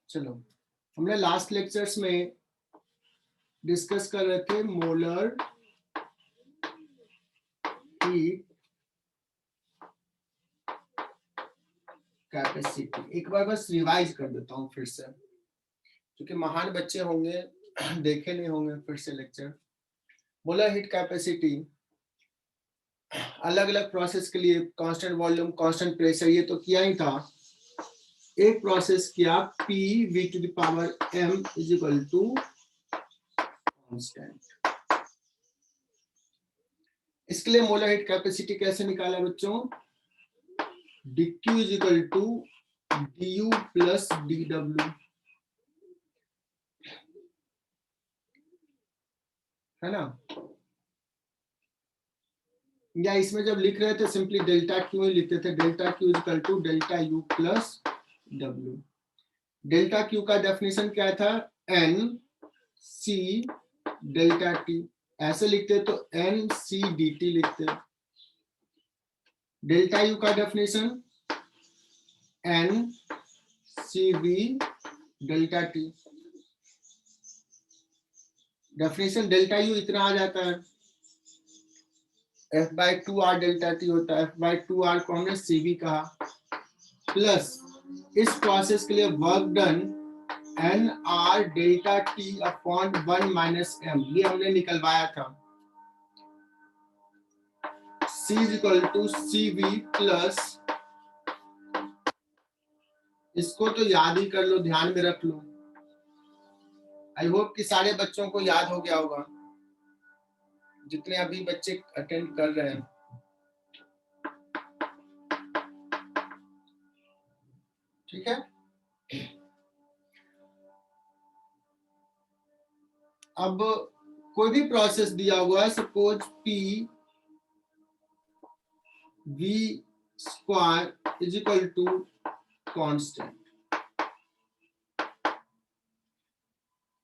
चलो, हमने last lectures में डिस्कस कर रहे थे मोलर हीट कैपेसिटी। एक बार बस रिवाइज कर देता हूँ फिर से, क्योंकि महान बच्चे होंगे देखे नहीं होंगे फिर से लेक्चर। मोलर हीट कैपेसिटी अलग अलग प्रोसेस के लिए कांस्टेंट वॉल्यूम, कांस्टेंट प्रेशर, ये तो किया ही था। एक प्रोसेस किया P V to the power m is equal to constant. इसके लिए मोलर हीट कैपेसिटी कैसे निकाला बच्चों? dq is equal to du plus dw, है ना? या इसमें जब लिख रहे थे सिंपली डेल्टा क्यू ही लिखते थे, delta Q is equal to delta U plus W. Delta Q का डेफिनेशन क्या था? एन सी डेल्टा टी, ऐसे लिखते तो एन सी डी टी लिखते। डेल्टा यू का definition n C V delta T. Definition delta U इतना आ जाता है, F by two R delta T होता है। एफ बाई टू आर को हमने सीवी कहा, प्लस इस प्रोसेस के लिए work done n R delta T upon 1 minus M, ये हमने निकलवाया था। C is equal to C V plus, इसको तो याद ही कर लो, ध्यान में रख लो। आई होप कि सारे बच्चों को याद हो गया होगा, जितने अभी बच्चे अटेंड कर रहे हैं। ठीक है, अब कोई भी प्रोसेस दिया हुआ है, suppose P V square is equal to constant.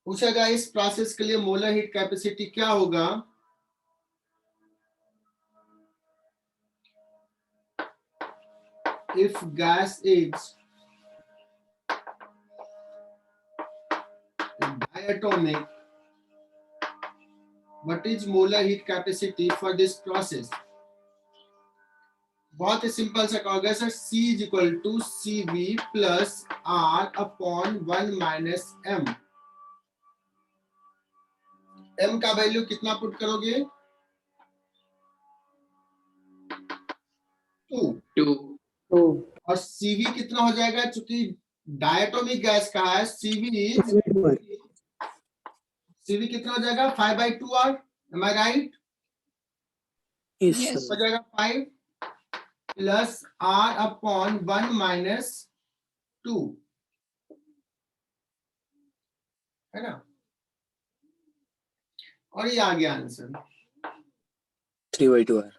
पूछा गया इस प्रोसेस के लिए मोलर हीट कैपेसिटी क्या होगा? If gas is diatomic, what is molar heat capacity for this process? बहुत ही सिंपल सा कहोगे sir, C is equal to C V plus R upon 1 minus M. M का वैल्यू कितना put करोगे? 2। और CV कितना हो जाएगा? चूंकि डायटोमिक गैस का है, सीवी कितना हो जाएगा? 5/2 आर। M I right? हो जाएगा 5 प्लस आर अपॉन 1 माइनस 2, है ना? और ये आ गया आंसर 3/2 आर।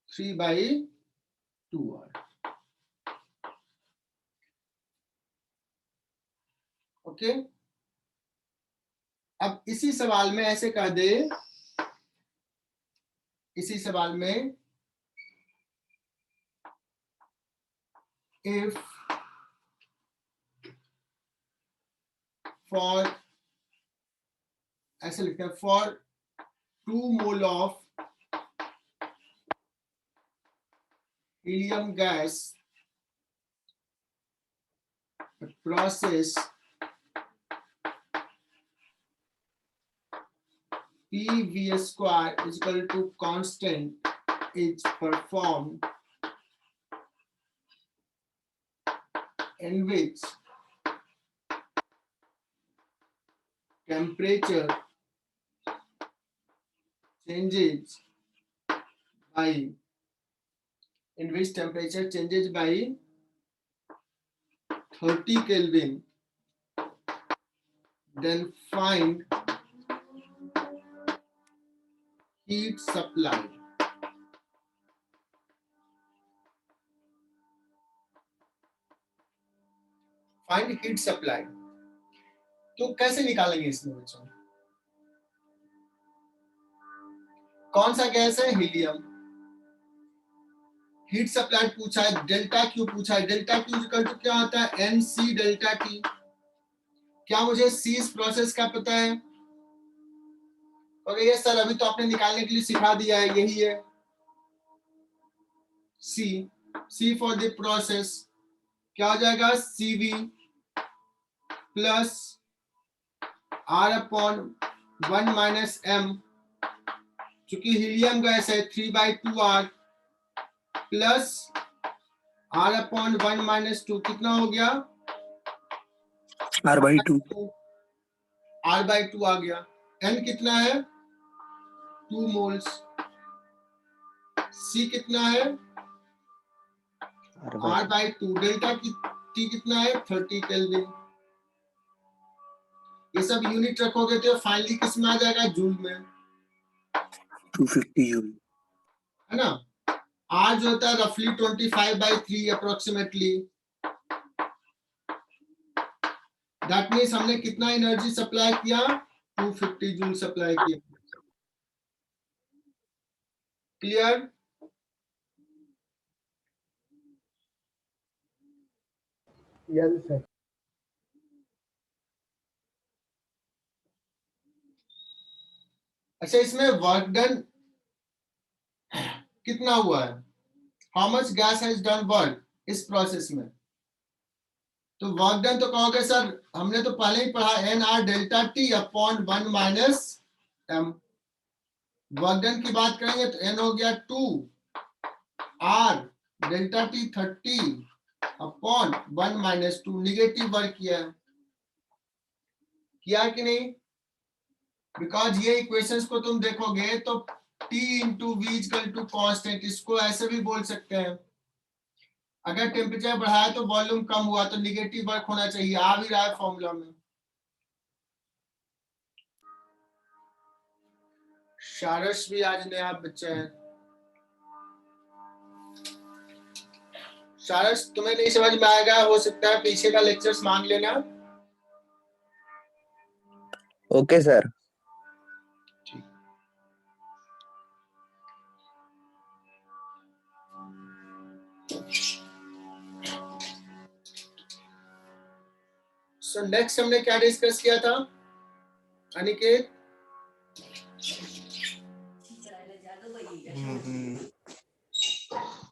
3/2 आर। ओके, अब इसी सवाल में ऐसे कह दे, इसी सवाल में if for, ऐसे लिखते हैं, for 2 mole of helium gas, the process PV square is equal to constant is performed, in which temperature changes by, in which temperature changes by 30 Kelvin, then find heat supply. Find heat supply. तो कैसे निकालेंगे इसमें बच्चों? कौन सा gas है? Helium. Heat supplied पूछा है, डेल्टा क्यू पूछा है। डेल्टा क्यू इक्वल टू क्या होता है, एन सी डेल्टा टी। क्या मुझे सी इस प्रोसेस का पता है? ओके, ये सर अभी तो आपने निकालने के लिए सिखा दिया है, यही है सी। सी फॉर द प्रोसेस क्या हो जाएगा, CV plus R upon 1 minus M, चूंकि हीलियम गैस है 3/2R plus R upon 1 minus 2, कितना हो गया, R/2। R/2 आ गया। N कितना है, 2 मोल्स। C कितना है, R/2। डेल्टा की T कितना है, 30 केल्विन। ये सब यूनिट रखोगे तो फाइनली किस में आ जाएगा, जूल में, 250 जूल, है ना। R जो होता है रफली 25/3 अप्रोक्सीमेटली। दैट मीन्स हमने कितना एनर्जी सप्लाई किया, 250 जूल सप्लाई किया। क्लियर? Yes sir. अच्छा, इसमें वर्क डन कितना हुआ है, how much gas has done work इस प्रोसेस में। तो वर्क डन तो कहोगे सर हमने तो पहले ही पढ़ा, NR delta T upon 1 minus M। Work done की बात करेंगे तो N हो गया 2, R delta T 30 upon 1 minus 2। Negative work किया कि नहीं? बिकॉज ये इक्वेशंस को तुम देखोगे तो T into V equal to constant, इसको ऐसे भी बोल सकते हैं, अगर टेम्परेचर बढ़ाया तो वॉल्यूम कम हुआ तो निगेटिव वर्क होना चाहिए, आ भी रहा है फॉर्मूला में। शारस भी आज नया बच्चा है। शारस तुम्हें नहीं समझ में आएगा, हो सकता है पीछे का लेक्चर्स मांग लेना। Okay sir. सो नेक्स्ट हमने क्या डिस्कस किया था अनिकेत?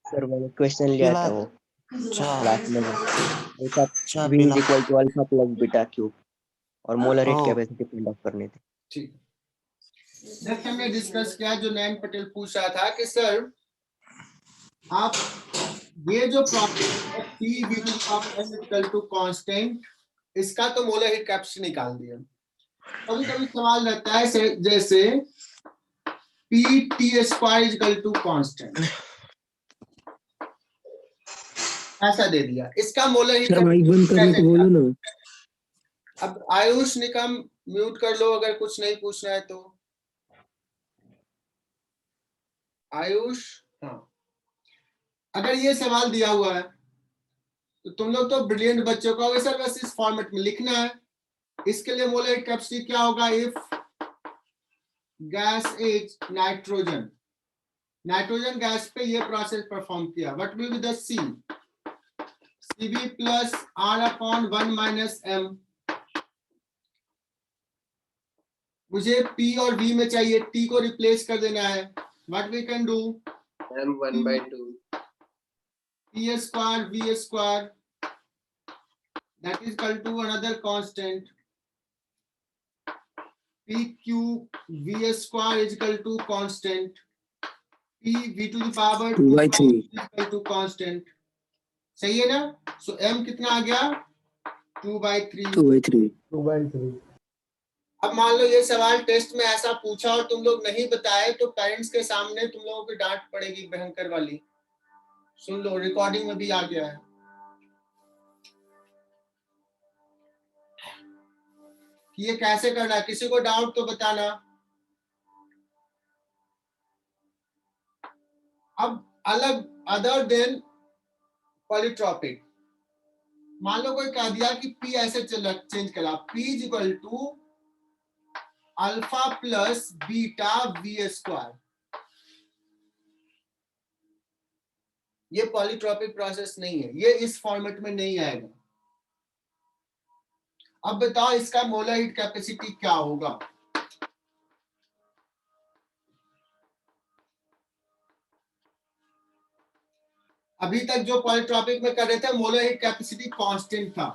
सर मैंने क्वेश्चन लिया था वो क्लास में, अच्छा, V is equal to alpha plus beta cube और molar rate capacity find out करनी थी। ठीक, नेक्स्ट हमने डिस्कस किया जो नयन पटेल पूछ रहा था कि सर आप ये जो process P V to the power n equal to constant, इसका तो मोलर हीट कैपेसिटी निकाल दिया। कभी कभी सवाल रहता है जैसे P T square equal to constant, ऐसा दे दिया, इसका मोलर हीट कैपेसिटी बोलो ना। अब आयुष निकम म्यूट कर लो अगर कुछ नहीं पूछना है तो। आयुष, हाँ, अगर ये सवाल दिया हुआ है तो तुम लोग तो ब्रिलियंट बच्चों को होगा सर बस इस फॉर्मेट में लिखना है। इसके लिए मोलर हीट कैपेसिटी क्या होगा, if gas is nitrogen, nitrogen gas पे ये प्रोसेस परफॉर्म किया, what will be the C, CV plus R upon 1 minus M। मुझे P और V में चाहिए, T को रिप्लेस कर देना है, what we can do, M 1/2 P square V square that is equal to another constant PQ V square is equal to constant P V to the power 2/3 is equal to constant। सही है ना? सो M कितना आ गया, 2/3। अब मान लो ये सवाल test में ऐसा पूछा और तुम लोग नहीं बताए तो पेरेंट्स के सामने तुम लोगों को डांट पड़ेगी भयंकर वाली। सुन लो, रिकॉर्डिंग में भी आ गया है। कि ये कैसे करना है, किसी को डाउट तो बताना। अब अलग अदर देन पॉलीट्रॉपिक, मान लो कोई कह दिया कि P ऐसे चेंज करा, P is equal to alpha plus beta V square. ये पॉलीट्रॉपिक प्रोसेस नहीं है, ये इस फॉर्मेट में नहीं आएगा। अब बताओ इसका मोलर हीट कैपेसिटी क्या होगा? अभी तक जो पॉलीट्रॉपिक में कर रहे थे मोलर हीट कैपेसिटी कांस्टेंट था,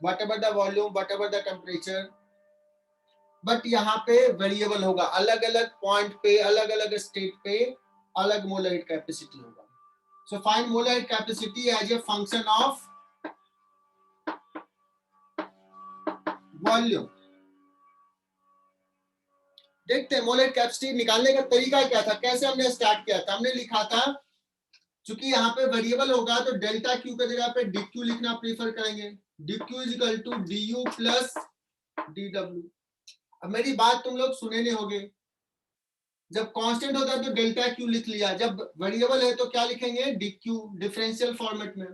whatever the volume, whatever the temperature, but यहाँ पे वेरिएबल होगा, अलग अलग पॉइंट पे, अलग अलग स्टेट पे अलग मोलर हीट कैपेसिटी होगा। So find molar heat capacity as a function of volume. देखते हैं मोलर हीट कैपेसिटी निकालने का तरीका क्या था, कैसे हमने स्टार्ट किया था। हमने लिखा था चूंकि यहाँ पे वेरिएबल होगा तो डेल्टा क्यू की जगह पे डी क्यू लिखना प्रीफर करेंगे। D Q is equal to D U plus D W. अब मेरी बात तुम लोग सुने नहीं होगे, जब कांस्टेंट होता है तो डेल्टा क्यू लिख लिया, जब वेरिएबल है तो क्या लिखेंगे? डी क्यू, डिफरेंशियल फॉर्मेट में।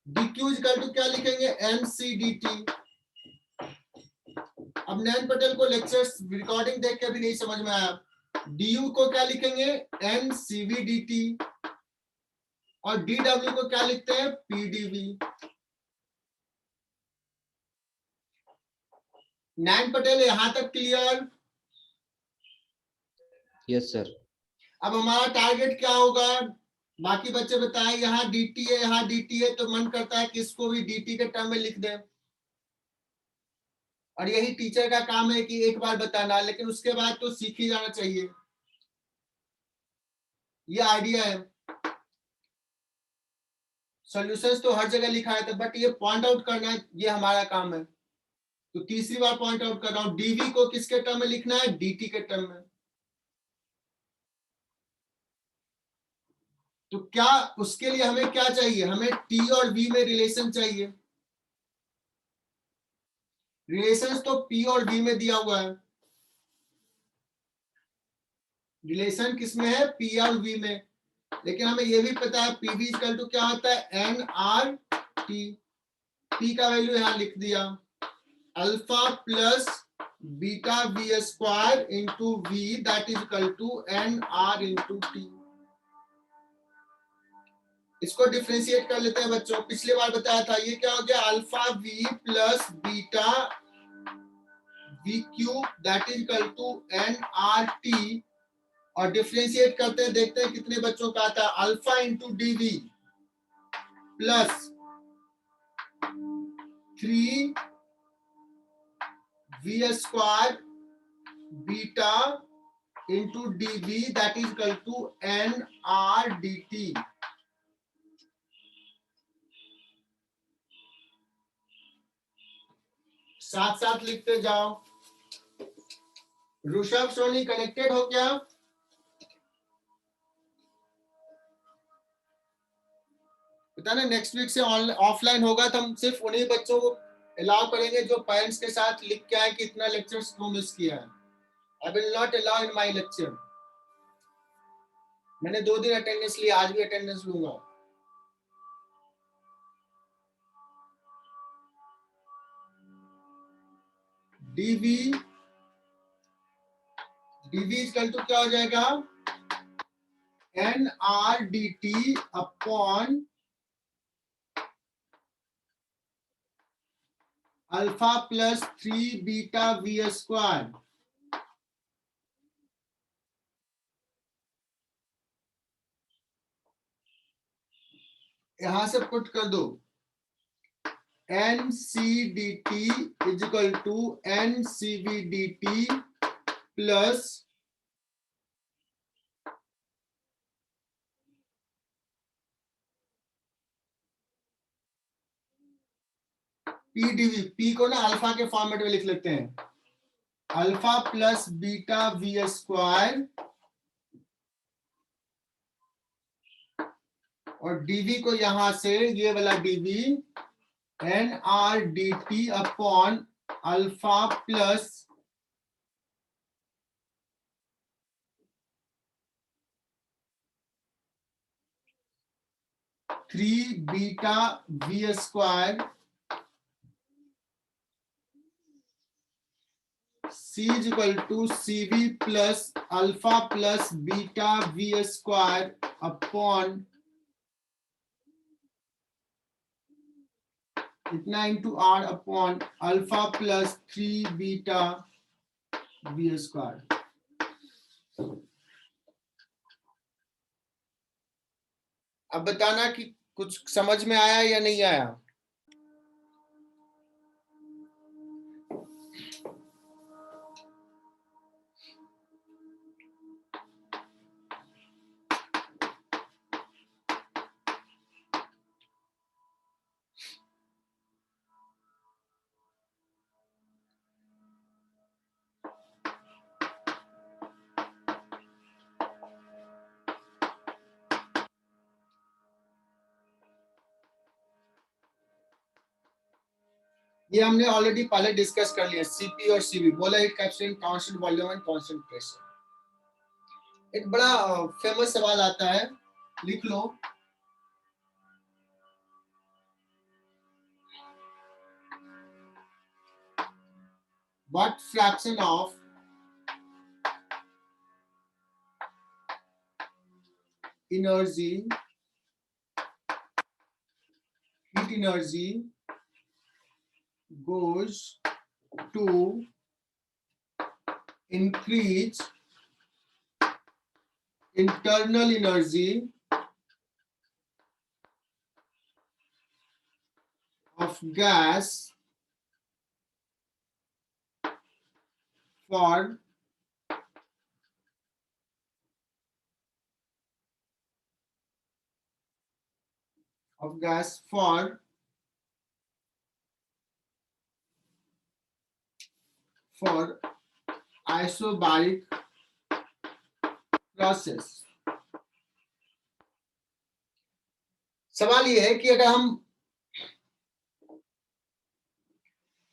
D Q is equal to क्या लिखेंगे? N C D T. अब नैन पटेल को लेक्चर्स रिकॉर्डिंग देख के भी नहीं समझ में आया, डी यू को क्या लिखेंगे? N C V D T, और डी डब्ल्यू को क्या लिखते हैं? पीडीवी। नैन पटेल यहां तक क्लियर? Yes sir. अब हमारा टारगेट क्या होगा? बाकी बच्चे बताएं, यहाँ dt है, यहाँ dt है, तो मन करता है कि इसको भी dt के टर्म में लिख दें, और यही टीचर का काम है कि एक बार बताना, लेकिन उसके बाद तो सीख ही जाना चाहिए, ये आइडिया है। सॉल्यूशंस तो हर जगह लिखा है, बट ये पॉइंट आउट करना है, ये हमारा काम है। तो तीसरी बार पॉइंट आउट कर रहा हूं, dv को किसके टर्म में लिखना है? dt के टर्म में। तो क्या उसके लिए हमें क्या चाहिए? हमें t और v में रिलेशन चाहिए। रिलेशंस तो p और v में दिया हुआ है, रिलेशन किसमें है? p और v में, लेकिन हमें यह भी पता है pv इक्वल टू क्या होता है? nRT। p का वैल्यू यहां लिख दिया, alpha plus beta v square into v, that is equal to nR into t। इसको डिफरेंशिएट कर लेते हैं बच्चों, पिछली बार बताया था, ये क्या हो गया? Alpha v plus beta v cube, that is equal to nRT, और डिफरेंशिएट करते हैं, देखते हैं कितने बच्चों का आता है। Alpha into dv plus 3v square beta into dv, that is equal to nR dt। साथ साथ लिखते जाओ। ऋषभ, सोनी कनेक्टेड हो क्या? पता ना नेक्स्ट वीक से ऑफलाइन होगा तो हम सिर्फ उन्हीं बच्चों को अलाउ करेंगे जो पेरेंट्स के साथ लिख के आए कि इतना लेक्चर्स क्यों मिस किया है। I will not allow in my lecture. मैंने 2 दिन अटेंडेंस लिया, आज भी अटेंडेंस लूंगा। dv इक्वल टू क्या हो जाएगा? nR dt upon alpha plus 3 beta v square. यहां से पुट कर दो, NCDT is equal to NCVDT plus PDV। P को ना अल्फा के फॉर्मेट में लिख लेते हैं, alpha plus beta v square, और dv को यहां से ये वाला dv nR dt upon alpha plus 3 beta v square C is equal to CV plus alpha plus beta v square upon इतना into R upon alpha plus 3 beta B square. अब बताना कि कुछ समझ में आया या नहीं आया। ये हमने ऑलरेडी पहले डिस्कस कर लिया, सीपी और सीवी, बोला heat capacity, constant volume and constant pressure. एक बड़ा फेमस सवाल आता है, लिख लो। What fraction of energy, heat energy goes to increase internal energy of gas for isobaric process। सवाल ये है कि अगर हम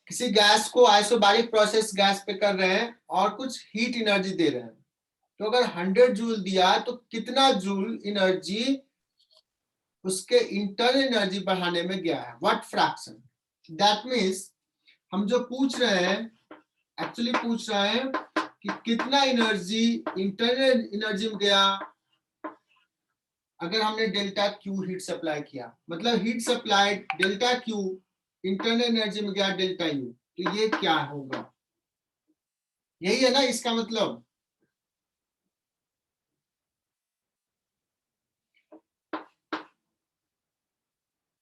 किसी गैस को आइसोबारिक प्रोसेस गैस पे कर रहे हैं और कुछ हीट एनर्जी दे रहे हैं, तो अगर 100 जूल दिया तो कितना जूल एनर्जी उसके इंटरनल एनर्जी बढ़ाने में गया है, व्हाट फ्रैक्शन। दैट मीन्स हम जो पूछ रहे हैं, एक्चुअली पूछ रहे हैं कि कितना एनर्जी इंटरनल एनर्जी में गया अगर हमने डेल्टा क्यू हीट सप्लाई किया, मतलब heat supply delta Q internal energy में गया डेल्टा यू, तो ये क्या होगा, यही है ना इसका मतलब।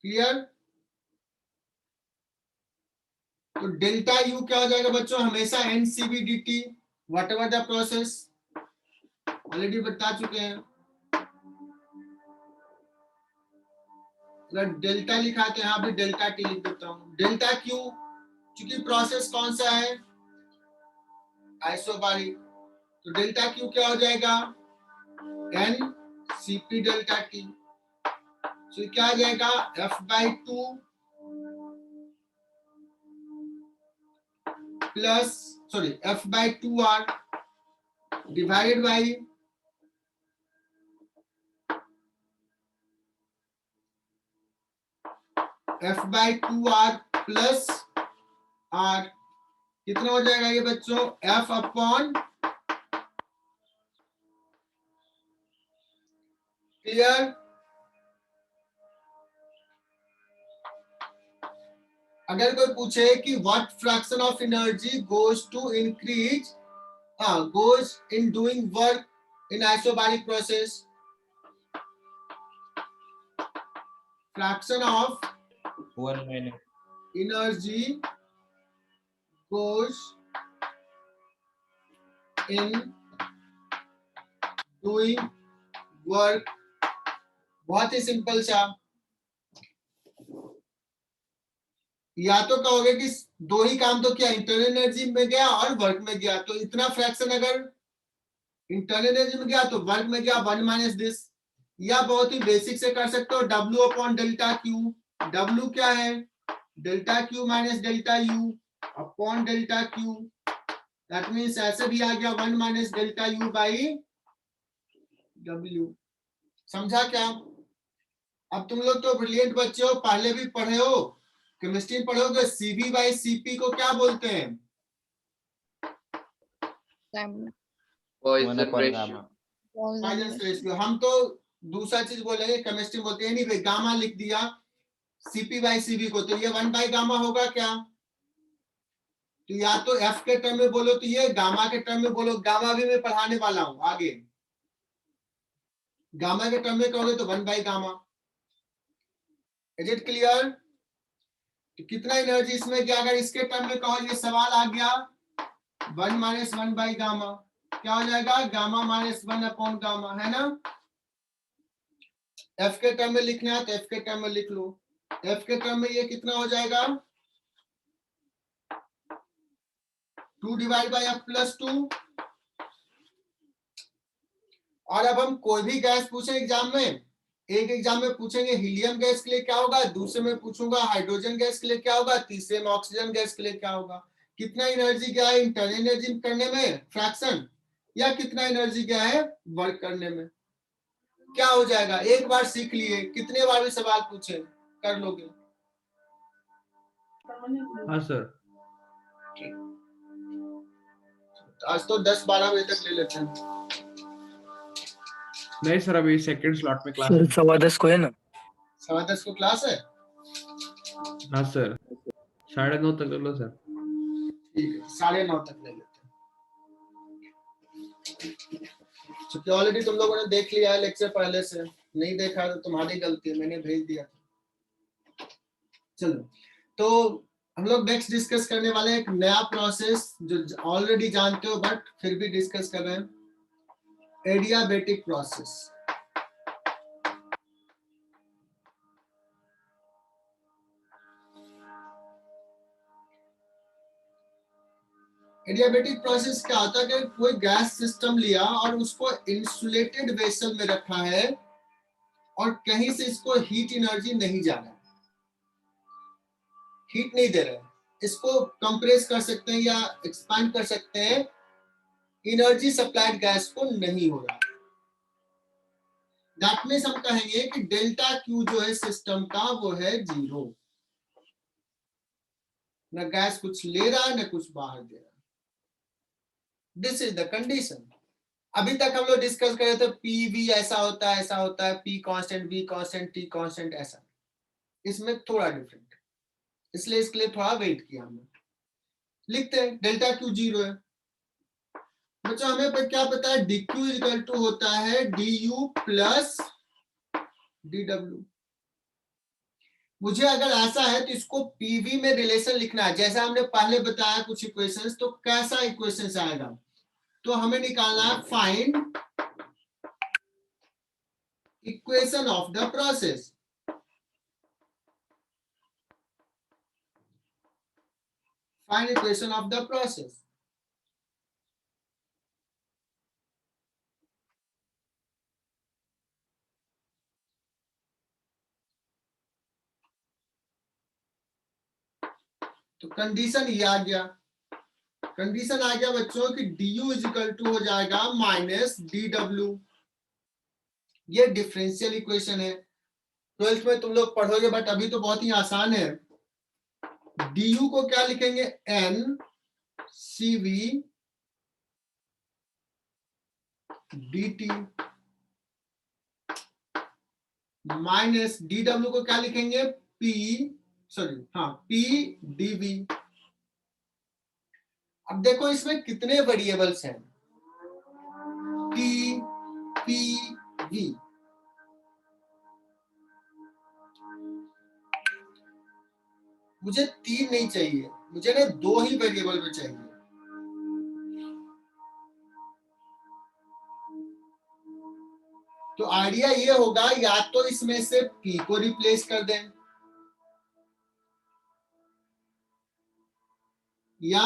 क्लियर। तो डेल्टा यू क्या हो जाएगा बच्चों, हमेशा NCB DT whatever the process, already बता चुके हैं। अगर डेल्टा लिखा है तो यहाँ पे डेल्टा टी लिख देता हूँ। डेल्टा क्यू चूंकि प्रोसेस कौन सा है, आइसोबारिक, तो डेल्टा क्यू क्या हो जाएगा, एन सीपी डेल्टा टी। तो क्या आ जाएगा, F/2 plus sorry F/2R divided by F/2R plus R। कितना हो जाएगा ये बच्चों, F अपॉन, क्लियर। अगर कोई पूछे कि what fraction of energy goes to increase, goes in doing work in isobaric process, fraction of 1 minute energy goes in doing work, बहुत ही सिंपल सा। या तो कहोगे कि दो ही काम तो किया, इंटरनल एनर्जी में गया और वर्क में गया, तो इतना फ्रैक्शन अगर इंटरनल एनर्जी में गया तो वर्क में गया 1 माइनस दिस, या बहुत ही बेसिक से कर सकते हो W upon delta Q. W क्या है, delta Q minus delta U upon delta Q. That means ऐसे भी आ गया 1 minus delta U by W। समझा क्या। अब तुम लोग तो ब्रिलियंट बच्चे हो, पहले भी पढ़े हो, केमिस्ट्री पढ़े हो, तो सीवी बाई सीपी को क्या बोलते हैं, Poisson 1 upon ratio. gamma. Poisson ratio. हम तो दूसरा चीज बोलेंगे, केमिस्ट्री बोलते हैं नहीं भाई, गामा लिख दिया Cp बाई Cv को, तो ये 1 बाई गामा होगा क्या? तो या तो F के टर्म में बोलो तो ये, गामा के टर्म में बोलो, गामा भी मैं पढ़ाने वाला हूं आगे। गामा के टर्म में कहोगे तो 1 by gamma. Is it clear? तो कितना एनर्जी इसमें गया? अगर इसके टर्म में कहो, ये सवाल आ गया 1 माइनस 1 बाई गामा, क्या हो जाएगा? गामा माइनस 1 अपॉन गामा, है ना? एफ के टर्म में लिखना है तो एफ के टर्म में लिख लो। एफ के टर्म में ये कितना हो जाएगा? 2 डिवाइड बाई एफ प्लस 2। और अब हम कोई भी गैस पूछे एग्जाम में, एक एग्जाम में पूछेंगे हीलियम गैस के लिए क्या होगा, दूसरे में पूछूंगा हाइड्रोजन गैस के लिए क्या होगा, तीसरे में ऑक्सीजन गैस के लिए क्या होगा। कितना एनर्जी गया है इंटरनल एनर्जी करने में, फ्रैक्शन, या कितना एनर्जी गया है वर्क करने में? क्या हो जाएगा? एक बार सीख लिए, कितने बार भी सवाल पूछे कर लोगे। हाँ सर। आज तो 10-12 बजे तक ले लेते हैं। नहीं सर, अभी सेकंड स्लॉट में क्लास सर है। 10:15 को है ना? 10:15 को क्लास है? हाँ सर, 9:30 तक कर लो सर। ठीक है, 9:30 तक ले लेते हैं। क्योंकि ऑलरेडी तुम लोगों ने देख लिया है लेक्चर पहले से, नहीं देखा तो तुम्हारी गलती है, मैंने भेज दिया था। चलो, तो हम लोग नेक्स्ट डिस्कस करने वाले हैं एक नया प्रोसेस जो ऑलरेडी जानते हो बट फिर भी डिस्कस कर रहे हैं, एडियाबेटिक प्रोसेस। एडियाबेटिक प्रोसेस क्या होता है कि कोई गैस सिस्टम लिया और उसको इंसुलेटेड वेसल में रखा है और कहीं से इसको हीट एनर्जी नहीं जा रहा, हीट नहीं दे रहा है, इसको कंप्रेस कर सकते हैं या एक्सपांड कर सकते हैं, एनर्जी सप्लाइड गैस को नहीं हो रहा। दैट मींस हम कहेंगे कि डेल्टा क्यू जो है सिस्टम का वो है 0, न गैस कुछ ले रहा है न कुछ बाहर दे रहा है। This is the condition. अभी तक हम लोग डिस्कस कर रहे थे पी वी ऐसा होता है, ऐसा होता है, P constant, V constant, T constant, ऐसा। इसमें थोड़ा डिफरेंट, इसलिए इसके लिए थोड़ा वेट किया हमने। लिखते हैं डेल्टा क्यू 0 है। बच्चों हमें पर क्या पता है, डी क्यू इक्वल टू होता है D U plus D W. मुझे अगर ऐसा है तो इसको पीवी में रिलेशन लिखना है, जैसा हमने पहले बताया कुछ इक्वेशंस। तो कैसा इक्वेशंस आएगा? तो हमें निकालना है find equation of the process. Find equation of the process. तो कंडीशन ये आ गया, कंडीशन आ गया बच्चों कि du इज इक्वल टू हो जाएगा माइनस डी डब्ल्यू। ये डिफरेंशियल इक्वेशन है, 12th में तुम लोग पढ़ोगे बट अभी तो बहुत ही आसान है। du को क्या लिखेंगे? n cv dt minus dw को क्या लिखेंगे? p dv। अब देखो इसमें कितने वेरिएबल्स हैं, t p v। मुझे 3 नहीं चाहिए, मुझे ना 2 ही वेरिएबल में चाहिए। तो आइडिया ये होगा या तो इसमें से p को रिप्लेस कर दें या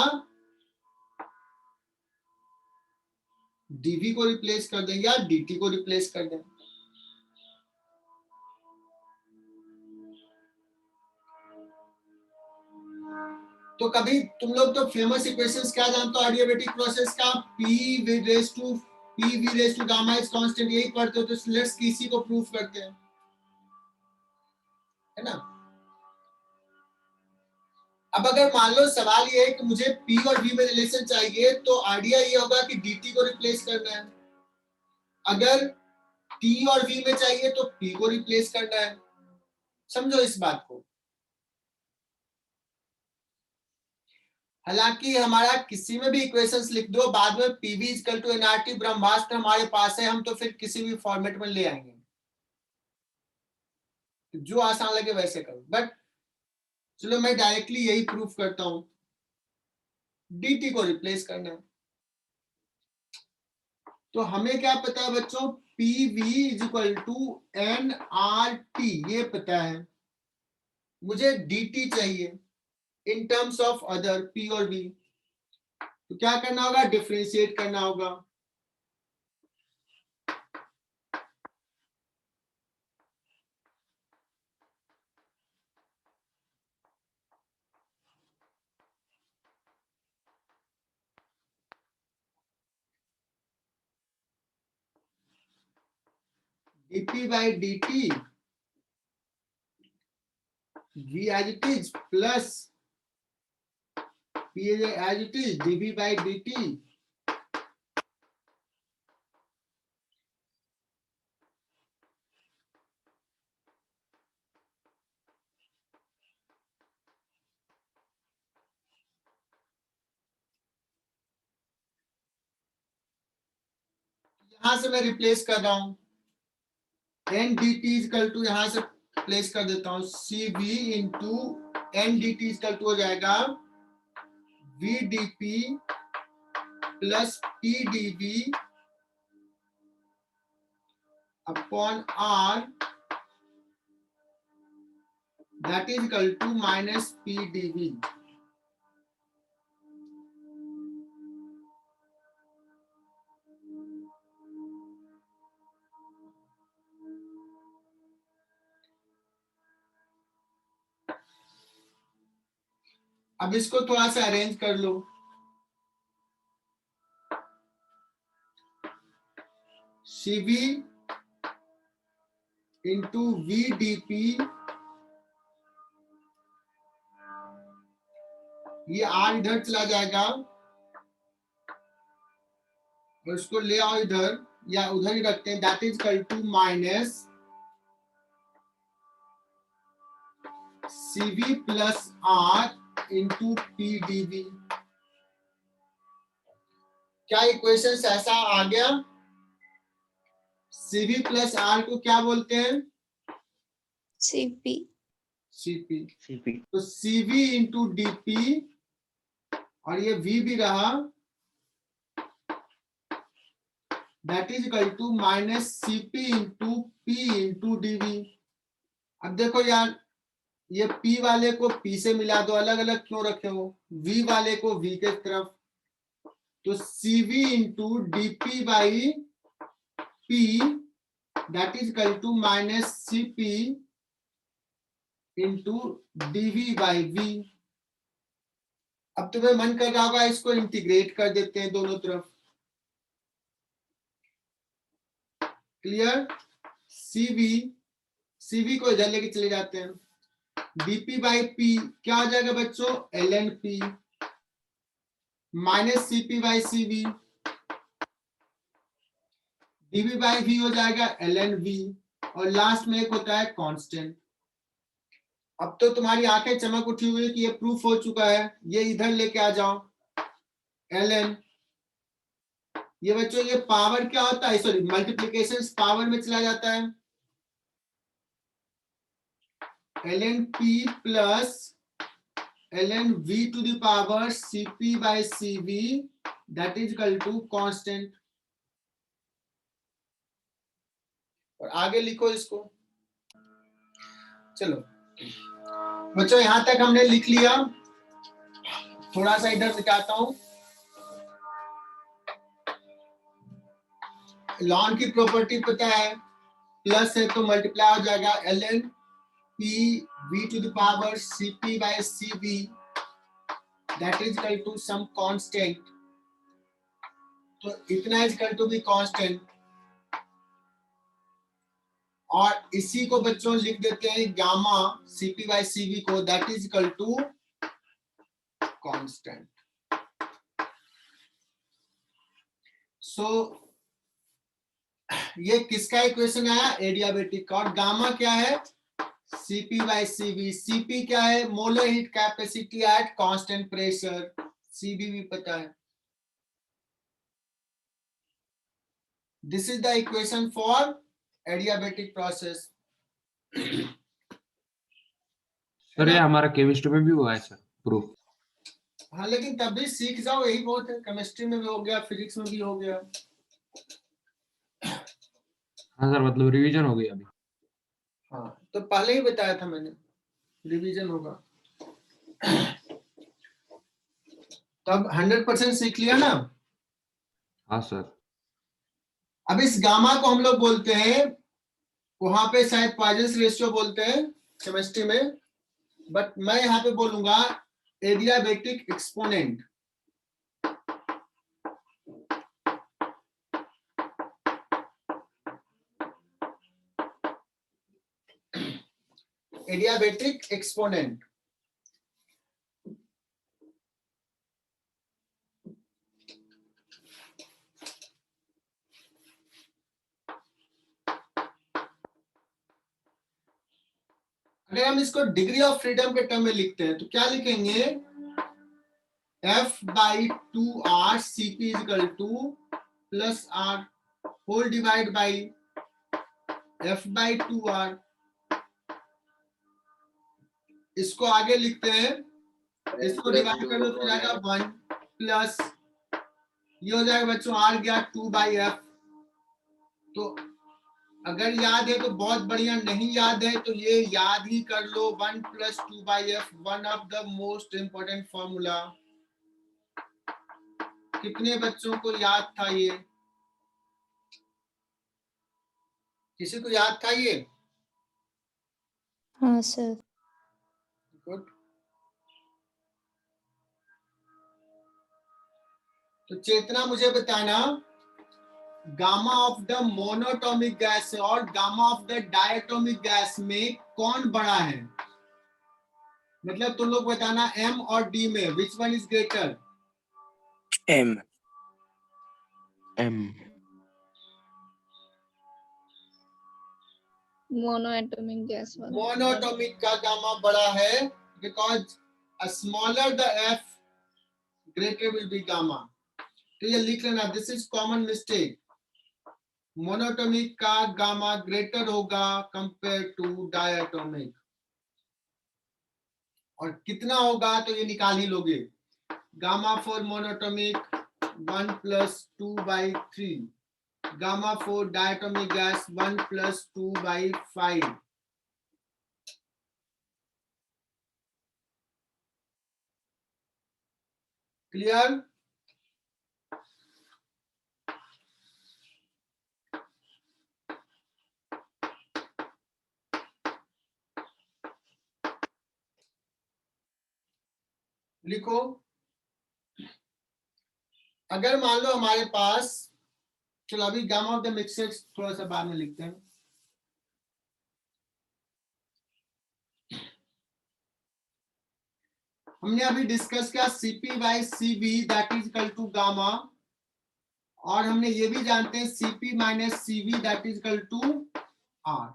dv को रिप्लेस कर दें या dt को रिप्लेस कर दें। तो कभी तुम लोग तो फेमस इक्वेशंस क्या जानते हो एडियाबेटिक प्रोसेस का? p v raise to gamma is constant, यही पढ़ते हो। तो लेट्स इसी को प्रूफ करते हैं, है ना। अब अगर मान लो सवाल ये है कि मुझे p और v में रिलेशन चाहिए, तो आइडिया ये होगा कि dt को रिप्लेस करना है। अगर t और v में चाहिए तो p को रिप्लेस करना है। समझो इस बात को। हालांकि हमारा किसी में भी इक्वेशंस लिख दो, बाद में पीवी इक्वल टू एनआरटी ब्रह्मास्त्र हमारे पास है, हम तो फिर किसी भी फॉर्मेट में ले आएंगे, जो आसान लगे वैसे करो। बट चलो मैं डायरेक्टली यही प्रूफ करता हूं, dt को रिप्लेस करना है। तो हमें क्या पता है बच्चों, PV is equal to nRT, ये पता है। मुझे dt चाहिए in terms of other P और V। तो क्या करना होगा, डिफरेंशिएट करना होगा। dp by dt v as it is plus p as it is dv by dt यहां से मैं रिप्लेस कर रहा हूं, N D T is equal to, यहां से प्लेस कर देता हूं C V into N D T is equal to हो जाएगा V D P plus P D V upon R that is equal to minus P D V. अब इसको थोड़ा सा अरेंज कर लो, CV इंटू VDP, ये R इधर चला जाएगा और इसको ले आओ इधर या उधर ही रखते हैं, that is equal to minus CV plus R into PDV। क्या इक्वेशन ऐसा आ गया? CV प्लस R को क्या बोलते हैं? CP। CP। तो CV इंटू DP और ये V भी रहा, that is equal to minus CP into P into DV। अब देखो यार, ये P वाले को P से मिला दो, अलग अलग क्यों रखे हो? V वाले को V के तरफ, तो CV into DP by P that is equal to minus CP into DV by V। अब तुम्हें मन कर रहा होगा इसको इंटीग्रेट कर देते हैं दोनों तरफ। क्लियर? CV को इधर लेके चले जाते हैं, DP बाई P क्या हो जाएगा बच्चों? ln P minus CP by CV, DV by V हो जाएगा ln V, और लास्ट में एक होता है कांस्टेंट। अब तो तुम्हारी आंखें चमक उठी हुई है कि ये प्रूफ हो चुका है, ये इधर लेके आ जाओ ln। ये बच्चों ये पावर क्या होता है, सॉरी मल्टीप्लिकेशन पावर में चला जाता है, ln P plus ln V to the power CP by CV that is equal to constant. और आगे लिखो इसको। चलो बच्चों यहां तक हमने लिख लिया, थोड़ा सा इधर मिटाता हूं। लॉन की प्रॉपर्टी पता है, प्लस है तो मल्टीप्लाई हो जाएगा ln P V to the power CP by CV that is equal to some constant. तो इतना is equal to be constant, और इसी को बच्चों लिख देते हैं गामा CP बाय CV को that is equal to constant. So ये किसका इक्वेशन आया? एडियाबेटिक का। और गामा क्या है? Cp by Cv. Cp क्या है? Molar heat capacity at constant pressure. Cv भी पता है. This is the equation for adiabatic process. Sir ये हमारा केमिस्ट्री में भी हुआ है सर प्रूफ. हाँ, लेकिन तब भी सीख जाओ, यही बहुत है. केमिस्ट्री में भी हो गया, फिजिक्स में भी हो गया. हाँ सर, मतलब रिवीजन हो गई अभी. हाँ, तो पहले ही बताया था मैंने, रिवीजन होगा. तब 100% सीख लिया ना. हाँ सर. अब इस गामा को हम लोग बोलते हैं, वहां पे शायद पॉइजन रेशियो बोलते हैं केमिस्ट्री में, बट मैं यहाँ पे बोलूंगा एडियाबेटिक एक्सपोनेंट. Adiabatic exponent. अगर हम इसको डिग्री ऑफ फ्रीडम के टर्म में लिखते हैं तो क्या लिखेंगे? F by 2R Cp is equal to plus R whole divide by F by 2R. इसको आगे लिखते हैं, इसको डिवाइड कर लो तो जाएगा 1 प्लस ये हो जाएगा बच्चों R गया 2 by F. तो अगर याद है तो बहुत बढ़िया, नहीं याद है तो ये याद ही कर लो, 1 plus 2 by F, one of the most important formula. कितने बच्चों को याद था ये? किसी को याद था ये? हाँ सर. गुड. तो चेतना मुझे बताना, gamma of the monatomic gas और gamma of the diatomic gas में कौन बड़ा है? मतलब तुम लोग बताना M और D में which one is greater? M. M. Monoatomic gas वाला. मोनोटॉमिक का गामा बड़ा है because smaller the F greater will be gamma. तो ये लिख लेना, this is common mistake. Monoatomic का गामा ग्रेटर होगा कंपेयर टू डायटोमिक. और कितना होगा तो ये निकाल ही लोगे. Gamma for monoatomic 1 plus 2 by 3. Gamma for diatomic gas 1 plus 2 by 5. Clear? लिखो. अगर मान लो हमारे पास, चलो अभी गामा ऑफ द मिक्सर थोड़ा सा बाद में लिखते हैं. हमने अभी डिस्कस किया Cp by Cv that is equal to gamma, और हमने ये भी जानते हैं Cp minus Cv that is equal to R.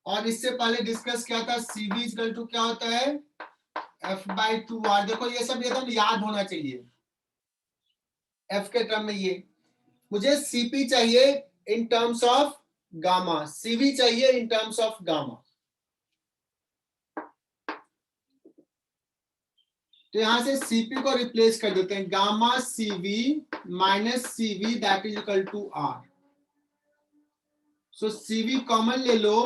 और इससे पहले डिस्कस किया था Cv इज इक्वल टू क्या होता है? F by 2R. देखो ये सब एकदम याद होना चाहिए. F के टर्म में ये मुझे Cp चाहिए in terms of gamma, Cv चाहिए इन टर्म्स ऑफ गामा. तो यहां से Cp को रिप्लेस कर देते हैं, gamma Cv minus Cv that is equal to R. So Cv common ले लो,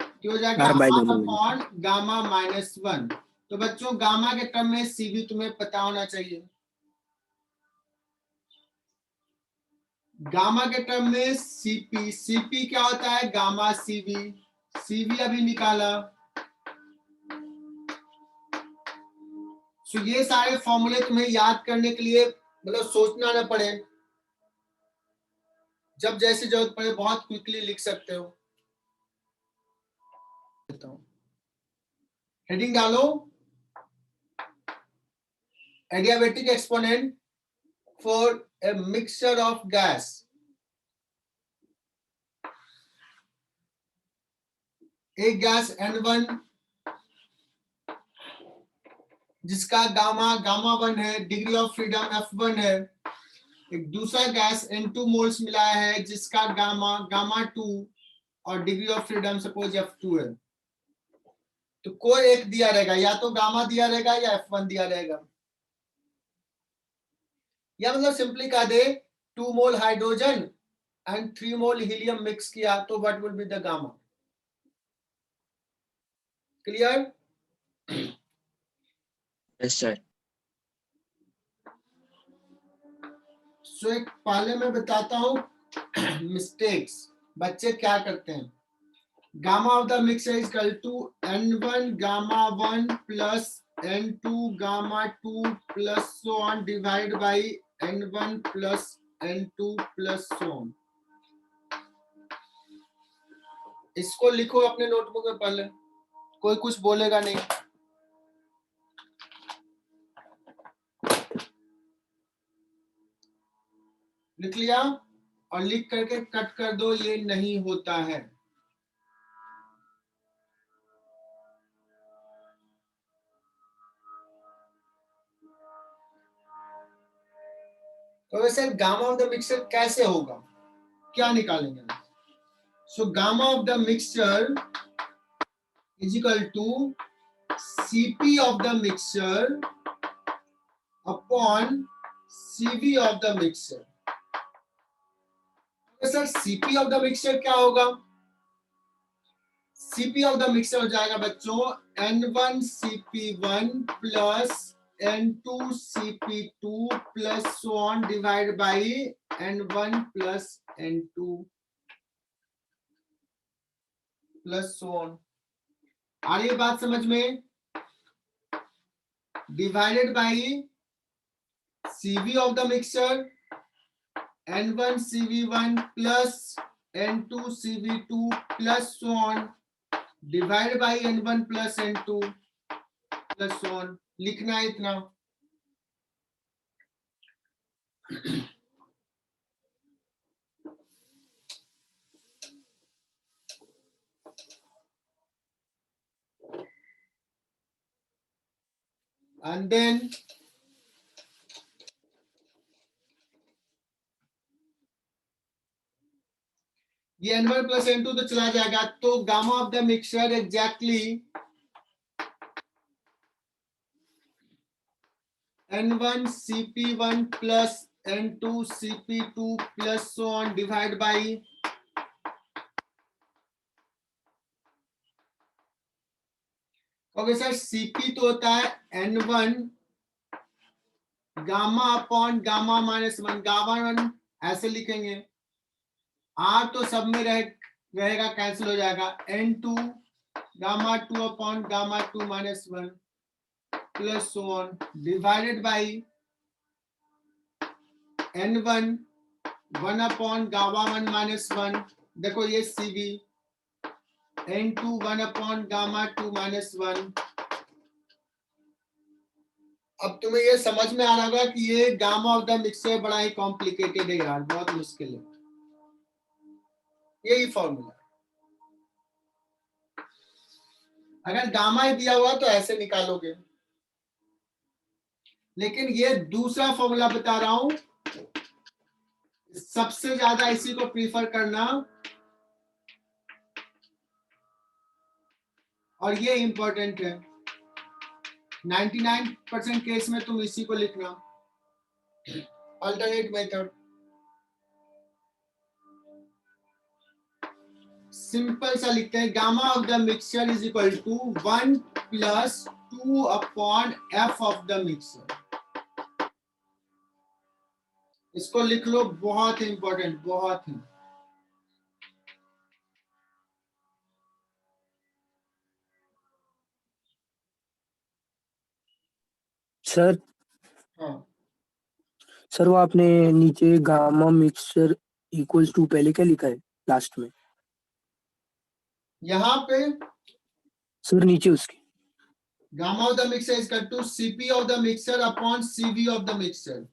क्या हो जाएगा? R by R दोनों में. Upon gamma minus 1. तो बच्चों गामा के टर्म में Cv तुम्हें पता होना चाहिए. गामा के टर्म में Cp क्या होता है? गामा Cv अभी निकाला. सो ये सारे फॉर्मूले तुम्हें याद करने के लिए मतलब सोचना ना पड़े, जब जैसे जरूरत पड़े बहुत क्विकली लिख सकते हो. हेडिंग डालो, adiabatic exponent for a mixture of gas. एक गैस N1 जिसका गामा 1 है, डिग्री ऑफ फ्रीडम F1 है। एक दूसरा गैस N2 मोल्स मिला है जिसका गामा 2 और degree of freedom suppose F2 है। तो कोई एक दिया रहेगा, या तो गामा दिया रहेगा या F1 दिया रहेगा, या मतलब सिंपली कह दे 2 मोल hydrogen and 3 mole helium mix किया तो what will be the gamma. Clear? Yes, sir. सो एक पहले मैं बताता हूं मिस्टेक्स बच्चे क्या करते हैं। Gamma of the mixture is equal to N1 gamma 1 plus N2 gamma 2 plus so on divide by N1 plus N2 plus so on. इसको लिखो अपने नोटबुक में पहले, कोई कुछ बोलेगा नहीं। लिख लिया? और लिख करके कट कर दो, ये नहीं होता है। तो वैसे गामा ऑफ द मिक्सचर कैसे होगा, क्या निकालेंगे? So gamma of the mixture is equal to Cp of the mixture upon Cv of the mixture। तो sir Cp of the mixture क्या होगा? Cp of the mixture हो जाएगा बच्चों N1 Cp1 plus N2 Cp2 plus so on divide by N1 plus N2 plus so on। आ रही है बात समझ में? Divided by Cv of the mixture N1 Cv1 plus N2 Cv2 plus so on divided by N1 plus N2 plus so on। लिखना है इतना। and then ये N1 plus N2 तो चला जाएगा, तो gamma of the mixture exactly N1 Cp1 plus N2 Cp2 plus so on divide by okay sir Cp तो होता है N1 gamma upon gamma minus 1, gamma 1 ऐसे लिखेंगे, R तो सब में रहेगा, कैंसिल हो जाएगा, N2 gamma 2 upon gamma 2 minus 1 plus so on divided by N1 1 upon gamma 1 minus 1, देखो ये Cv, N2 1 upon gamma 2 minus 1। अब तुम्हें ये समझ में आ रहा होगा कि ये गामा ऑफ द मिक्सचर बड़ा ही कॉम्प्लिकेटेड है यार, बहुत मुश्किल है। यही फॉर्मूला, अगर गामा ही दिया हुआ तो ऐसे निकालोगे, लेकिन ये दूसरा फॉर्मूला बता रहा हूं, सबसे ज्यादा इसी को प्रीफर करना, और ये इंपॉर्टेंट है। 99% केस में तुम इसी को लिखना, अल्टरनेट मेथड। सिंपल सा लिखते हैं, gamma of the mixture is equal to 1 plus 2 upon F of the mixture. इसको लिख लो, बहुत इंपॉर्टेंट, बहुत ही। सर हाँ सर वो आपने नीचे गामा मिक्सचर इक्वल्स टू पहले क्या लिखा है लास्ट में? यहाँ पे सर नीचे उसके gamma of the mixture is equal to Cp of the mixture upon Cv of the mixture.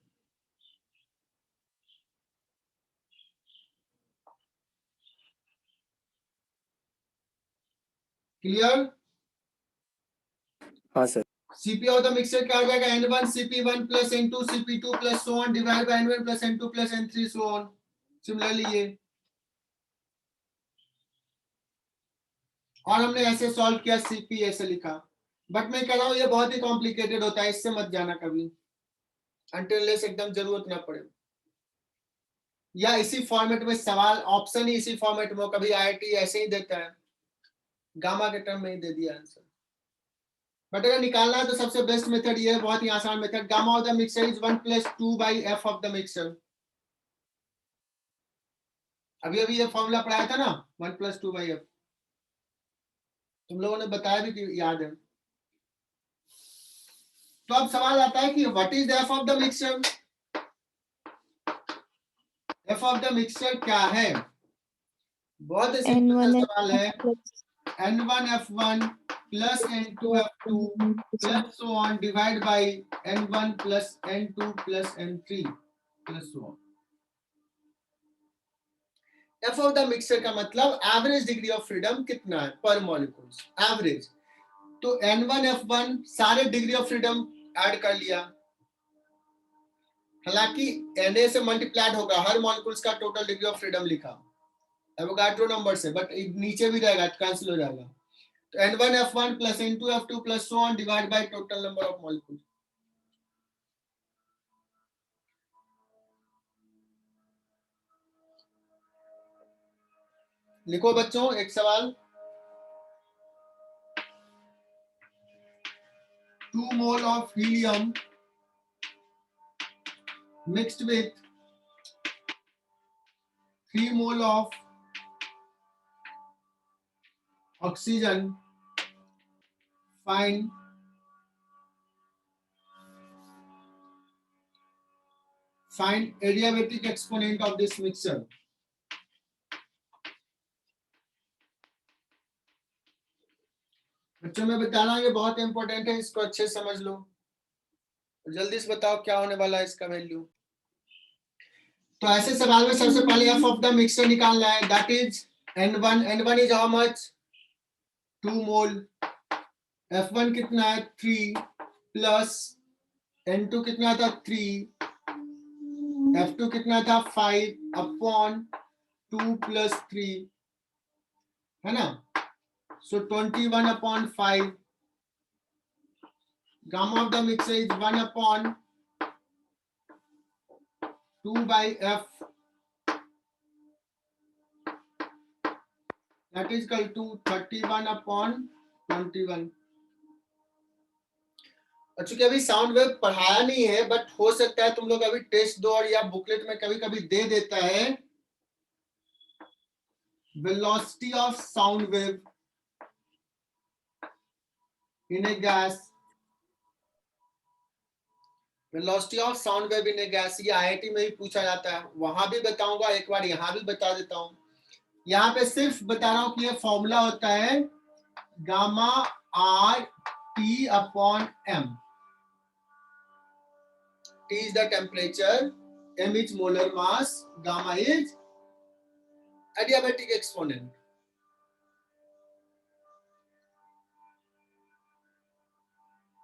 Clear? हाँ sir. Cp of the mixture क्या हो जाएगा? N1 Cp1 plus N2 Cp2 plus so on divided by N1 plus N2 plus N3 so on. Similarly ये, और हमने ऐसे solve किया, Cp ऐसे लिखा, बट मैं कह रहा हूं ये बहुत ही कॉम्प्लिकेटेड होता है, इससे मत जाना कभी, until unless एकदम जरूरत ना पड़े, या इसी फॉर्मेट में सवाल ऑप्शन ही इसी फॉर्मेट में, कभी आईआईटी ऐसे ही देता है, गामा के टर्म में ही दे दिया आंसर। बट अगर निकालना है तो सबसे बेस्ट मेथड ये है, बहुत ही आसान method, gamma of the mixture is 1 + 2 by f of the mixture. अभी अभी ये फॉर्मूला पढ़ाया था ना, 1 + 2 by f, तुम लोगों ने बताया भी कि याद है। तो अब सवाल आता है कि what is f of the mixture? f of the mixture क्या है? बहुत ही सिंपल सवाल है, N1F1 plus N2F2 plus so on divided by N1 plus N2 plus N3 plus so on. F of the mixture का मतलब average degree of freedom कितना है पर मॉलिक्यूल्स, एवरेज। तो N1F1 सारे डिग्री ऑफ फ्रीडम ऐड कर लिया, हालांकि Na से मल्टीप्लाइड होगा, हर मॉलिक्यूल्स का टोटल डिग्री ऑफ फ्रीडम लिखा एवोगाड्रो नंबर से, बट नीचे भी रहेगा, कैंसिल हो जाएगा। तो N1F1 plus N2F2 plus so on divided by total number of molecules. लिखो बच्चों एक सवाल, 2 mole of helium mixed with 3 mole of oxygen, find adiabatic exponent of this mixture. बच्चों में बता रहा हूं ये बहुत इंपॉर्टेंट है, इसको अच्छे से समझ लो, जल्दी से बताओ क्या होने वाला है इसका वैल्यू। तो ऐसे सवाल में सबसे पहले f ऑफ द मिक्सचर निकालना है, that is N1 is how much, 2 mole, F1 कितना है 3 प्लस N2 कितना था 3, F2 कितना था 5 अपॉन 2 + 3, है ना, सो 21 upon 5, gamma of the mixture is 1 upon 2 by f, that is equal to 31 upon 21। चूंकि अभी साउंड वेव पढ़ाया नहीं है, बट हो सकता है तुम लोग अभी टेस्ट दो और या बुकलेट में कभी कभी दे देता है, velocity of sound wave in A gas, velocity of sound wave in A gas, ये आईआईटी में भी पूछा जाता है, वहां भी बताऊंगा, एक बार यहां भी बता देता हूं। यहाँ पे सिर्फ बता रहा हूं कि ये फॉर्मूला होता है gamma R T upon M. T is the temperature, M is molar mass, gamma is adiabatic exponent.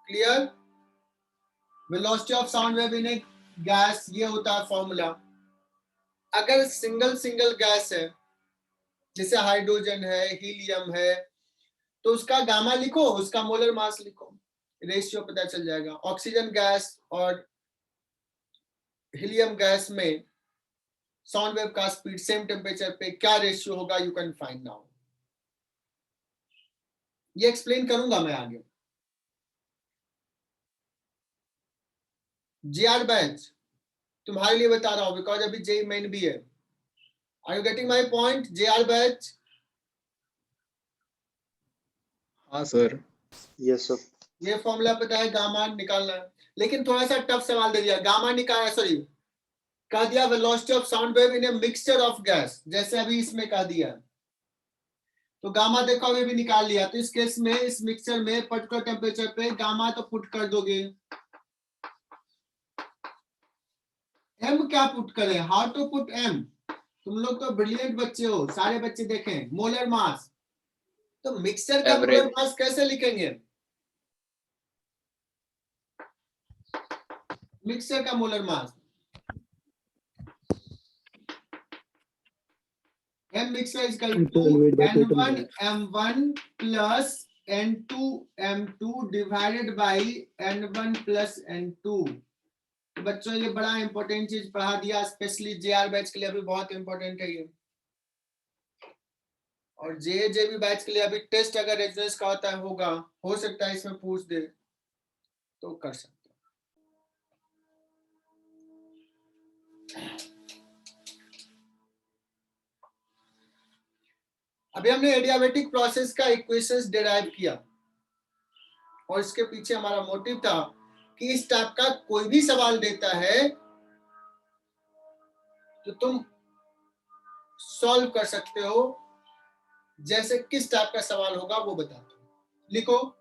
Clear? Velocity of sound wave in a gas, ये होता है फॉर्मूला। अगर सिंगल गैस है, जैसे हाइड्रोजन है, हीलियम है, तो उसका गामा लिखो, उसका मोलर मास लिखो, रेशियो पता चल जाएगा। ऑक्सीजन गैस और हीलियम गैस में साउंड वेव का स्पीड सेम टेम्परेचर पे क्या रेशियो होगा, यू कैन फाइंड नाउ। ये एक्सप्लेन करूंगा मैं आगे। जेआर बैच तुम्हारे लिए बता रहा हूं, बिकॉज अभी जेई मेन भी है। Are you getting my point? JR batch, हाँ सर। Yes sir. ये फॉर्मूला पता है, गामा निकालना है, लेकिन थोड़ा सा टफ सवाल दे दिया। गामा निकाला, सॉरी कह दिया velocity of sound wave in a mixture of gas, जैसे अभी इसमें कह दिया, तो गामा देखो अभी भी निकाल लिया। तो इस केस में इस मिक्सचर में पर्टिकुलर टेम्परेचर पे गामा तो पुट कर दोगे, एम क्या पुट करें, हाउ टू पुट एम? तुम लोग तो ब्रिलियंट बच्चे हो, सारे बच्चे देखें, मोलर मास, तो मिक्सचर का Average. मोलर मास कैसे लिखेंगे? मिक्सचर का molar mass M mixture is equal Total to weight by total N1 mass. M1 plus N2 M2 divided by N1 plus N2। तो बच्चों ये बड़ा इंपॉर्टेंट चीज पढ़ा दिया, स्पेशली जेआर बैच के लिए अभी बहुत इंपॉर्टेंट है ये। और जेबी बैच के लिए अभी टेस्ट अगर रेजोनेंस का होता है होगा, हो सकता है इसमें पूछ दे तो कर सकते हैं। अभी हमने एडियाबेटिक प्रोसेस का इक्वेशंस डिराइव किया और इसके पीछे हमारा मोटिव था कि इस टाइप का कोई भी सवाल देता है तो तुम सॉल्व कर सकते हो। जैसे किस टाइप का सवाल होगा वो बताता हूं, लिखो।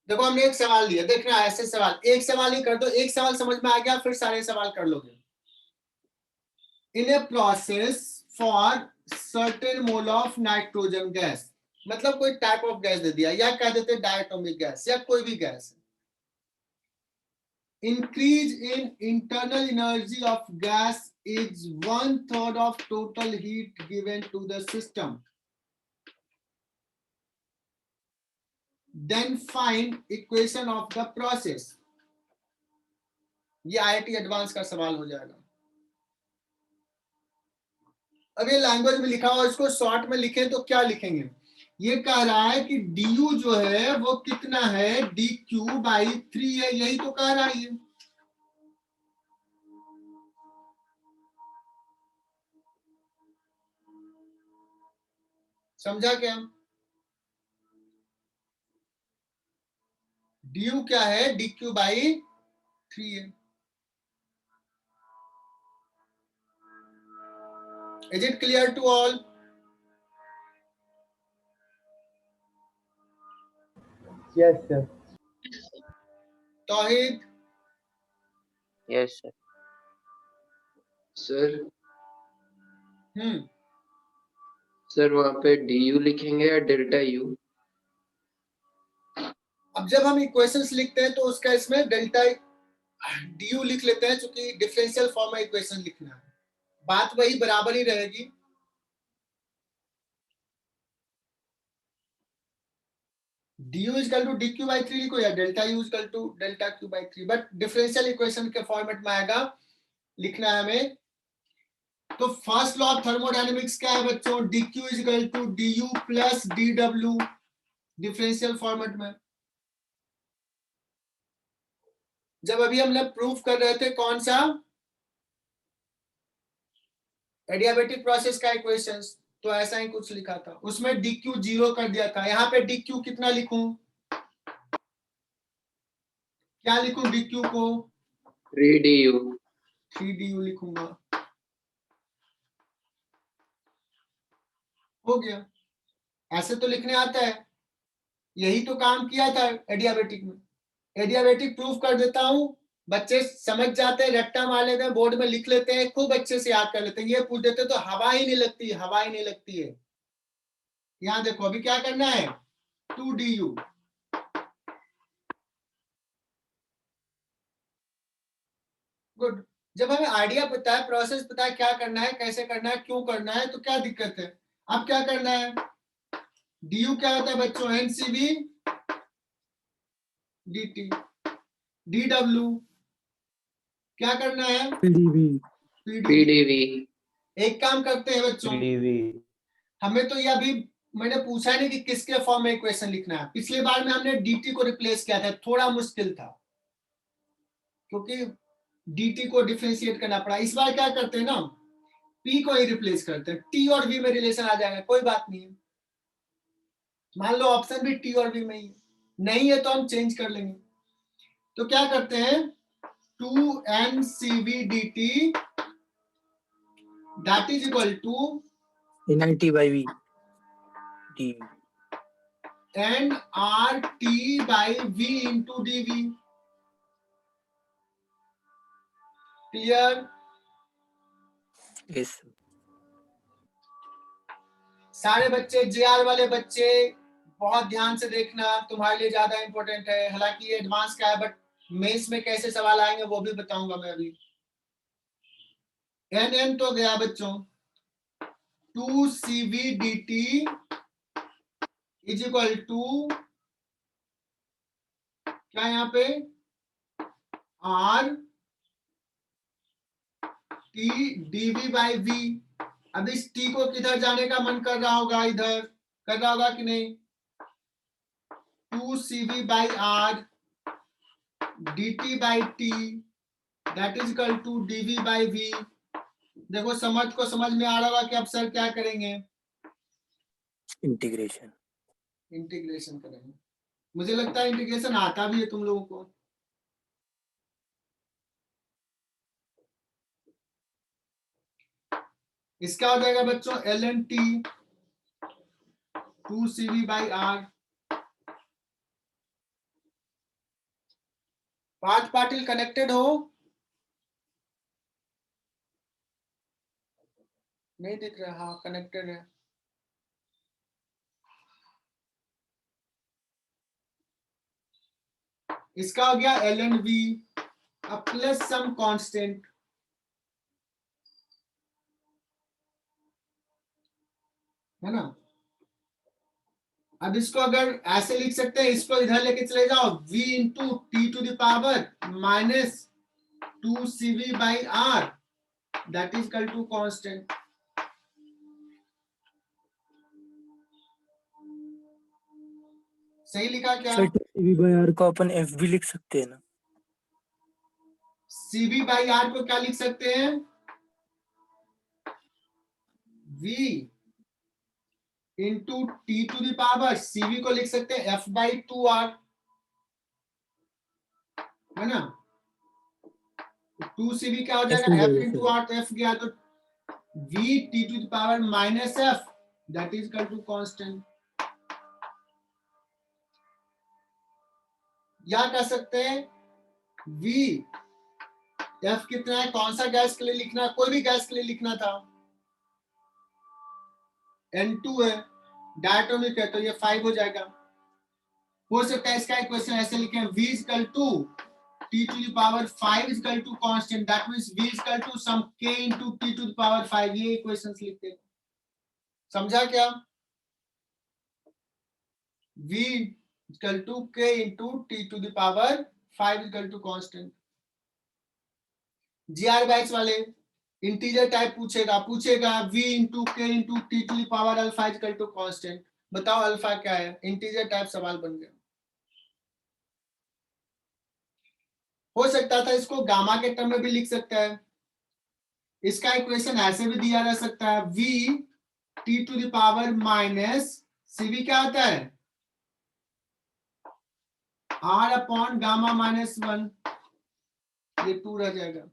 देखो हमने एक सवाल दिया, देखना ऐसे सवाल, एक सवाल ही कर दो, एक सवाल समझ में आ गया फिर सारे सवाल कर लोगे। In a process for certain mole of nitrogen gas, मतलब कोई टाइप ऑफ गैस दे दिया या कह देते डायटोमिक गैस या कोई भी gas. Increase in internal energy of gas is 1/3 of total heat given to the system, then find equation of the process। ये IIT एडवांस का सवाल हो जाएगा। अब ये लैंग्वेज में लिखा हुआ, इसको शॉर्ट में लिखें तो क्या लिखेंगे? ये कह रहा है कि du जो है वो कितना है, dq/3 है, यही तो कह रहा है ये। समझा क्या? du क्या है, dq/3 है। Is it clear to all? Yes, sir. Towhid? Yes, sir. Sir, sir वहां पे du लिखेंगे या डेल्टा u? अब जब हम इक्वेशंस लिखते हैं तो उसका इसमें डेल्टा du लिख लेते हैं, क्योंकि डिफरेंशियल फॉर्म में इक्वेशन लिखना है, बात वही बराबर ही रहेगी। du is equal to dq/3 लिखो या delta u is equal to delta q/3, but differential equation के फॉर्मेट में आएगा, लिखना है हमें। तो फर्स्ट लॉ ऑफ थर्मोडायनेमिक्स क्या है बच्चों, dq is equal to du plus dw, differential format में। जब अभी हमने प्रूफ कर रहे थे कौन सा, एडियाबेटिक प्रोसेस का इक्वेशंस, तो ऐसा ही कुछ लिखा था, उसमें dq 0 कर दिया था। यहाँ पे dq कितना लिखूं, क्या लिखूं dq को? 3du लिखूंगा, हो गया। ऐसे तो लिखने आता है, यही तो काम किया था एडियाबेटिक में। एडियाबेटिक प्रूफ कर देता हूं, बच्चे समझ जाते हैं, रट्टा मार लेते हैं, बोर्ड में लिख लेते हैं, खूब अच्छे से याद कर लेते हैं। ये पूछ देते तो हवा ही नहीं लगती, हवा ही नहीं लगती है। यहां देखो अभी क्या करना है, 2du। गुड। जब हमें आइडिया पता है, प्रोसेस पता है, क्या करना है, कैसे करना है, क्यों करना है, तो क्या दिक्कत है। अब क्या करना है, du क्या होता है बच्चों, ncv dt, dw क्या करना है, पीडीवी। pdv। पीडीवी। एक काम करते हैं बच्चों, पीडीवी। हमें तो ये अभी मैंने पूछा नहीं कि किसके फॉर्म में इक्वेशन लिखना है। पिछले बार में हमने dt को रिप्लेस किया था, थोड़ा मुश्किल था क्योंकि dt को डिफरेंशिएट करना पड़ा। इस बार क्या करते हैं ना, p को ही रिप्लेस करते हैं, t और v में रिलेशन आ जाएगा, कोई बात नहीं है। मान लो ऑप्शन भी t और v में ही है, नहीं है तो हम चेंज कर लेंगे। तो क्या करते हैं, 2ncv dt that is equal to NIT by V D। nRT by v into dv। Clear. Yes. सारे बच्चे, जेआर वाले बच्चे बहुत ध्यान से देखना, तुम्हारे लिए ज्यादा इंपॉर्टेंट है। हालांकि ये एडवांस का है, बट मेंस में कैसे सवाल आएंगे वो भी बताऊंगा मैं अभी। एन तो गया बच्चों, 2cv dt is equal to क्या यहाँ पे, r t dv by v। अब इस t को किधर जाने का मन कर रहा होगा, इधर कर रहा होगा कि नहीं, 2cv by r dt by t that is equal to dv by v। देखो समझ को समझ में आ रहा होगा कि अब सर क्या करेंगे, इंटीग्रेशन। इंटीग्रेशन करेंगे। मुझे लगता है इंटीग्रेशन आता भी है तुम लोगों को। इसका हो जाएगा बच्चों ln t 2cv by r। Part partial connected हो, नहीं दिख रहा, हाँ कनेक्टेड है। इसका हो गया ln v plus some constant, है ना। अब इसको अगर ऐसे लिख सकते हैं, इसको इधर लेके चले जाओ, v into T to the power minus 2cv by r that is equal to constant. सही लिखा क्या, सर CV by R को अपन F भी लिख सकते हैं ना। cv बाई r को क्या लिख सकते हैं, v into T to the power, cv को लिख सकते हैं f बाई 2r, है ना। 2cv क्या हो जाएगा, f इंटू r, तो f गया तो v T to the power minus f that is equal to constant. या कह सकते हैं v f कितना है, कौन सा गैस के लिए लिखना, कोई भी गैस के लिए लिखना था, N2 है, डायटोमिक है तो ये 5 हो जाएगा। हो सकता है इसका इक्वेशन ऐसे लिखें, v is equal to t to the power 5 is equal to constant, that means v is equal to some k into t to the power 5। ये इक्वेशंस लिखते हैं, समझा क्या, v is equal to k into t to the power 5 is equal to constant। GR batch वाले integer type पूछेगा v into K into T to the power alpha is equal to constant. बताओ alpha क्या है, integer type सवाल बन गया। हो सकता था इसको गामा के टर्म में भी लिख सकता है, इसका इक्वेशन ऐसे भी दिया जा सकता है, v T to the power minus cv क्या आता है, r अपॉन गामा माइनस 1, ये 2 रह जाएगा।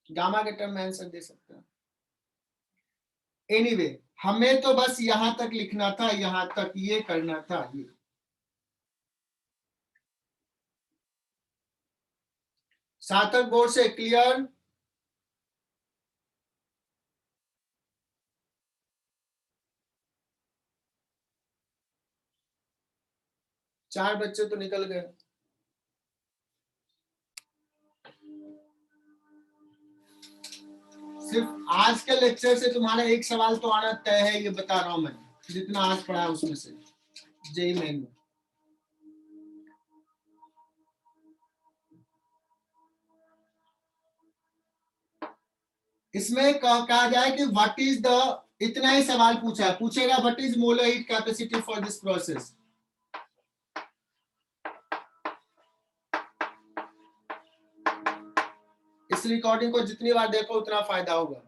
गामा के टर्म में आंसर दे सकता है। एनीवे हमें तो बस यहां तक लिखना था, यहां तक ये करना था। ये सार्थक बोर्ड से क्लियर? चार बच्चे तो निकल गए। सिर्फ आज के लेक्चर से तुम्हारा एक सवाल तो आना तय है, ये बता रहा हूं मैं, जितना आज पढ़ा है उसमें से जेई मेन में। इसमें कहा जाए कि व्हाट इज द, इतना ही सवाल पूछा है, पूछेगा what is molar heat capacity for this process. इस रिकॉर्डिंग को जितनी बार देखो उतना फायदा होगा।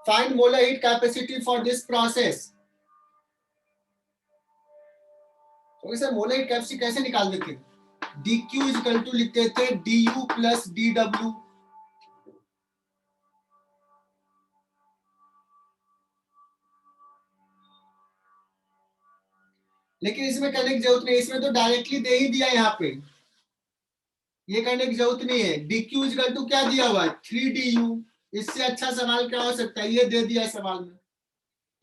Find molar heat capacity for this process. तो इसे मोलर हीट कैपेसिटी कैसे निकाल देते? dq इज इक्वल टू लिखते थे du प्लस dw। लेकिन इसमें करने की जरूरत नहीं, इसमें तो डायरेक्टली दे ही दिया यहाँ पे, ये करने की जरूरत नहीं है। dq इज इक्वल टू क्या दिया हुआ है? 3du। इससे अच्छा सवाल क्या हो सकता है? ये दे दिया है सवाल में।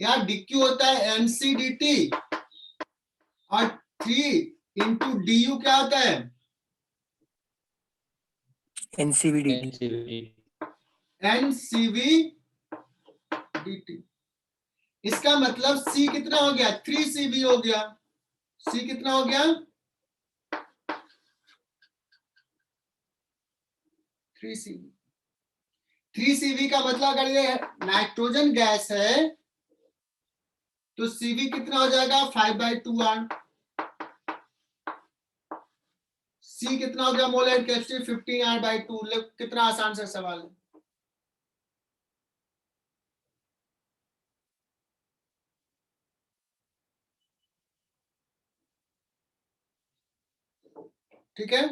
यार dq होता है mc dt और 3 इंटू du क्या होता है? एनसीवी ncv इसका मतलब c कितना हो गया? 3cv हो गया। c कितना हो गया? 3cv। 3cv का मतलब अगर ये नाइट्रोजन गैस है तो cv कितना हो जाएगा? 5/2r। c कितना हो गया? Molar capacity 15r/2। कितना आसान सा सवाल है। ठीक है,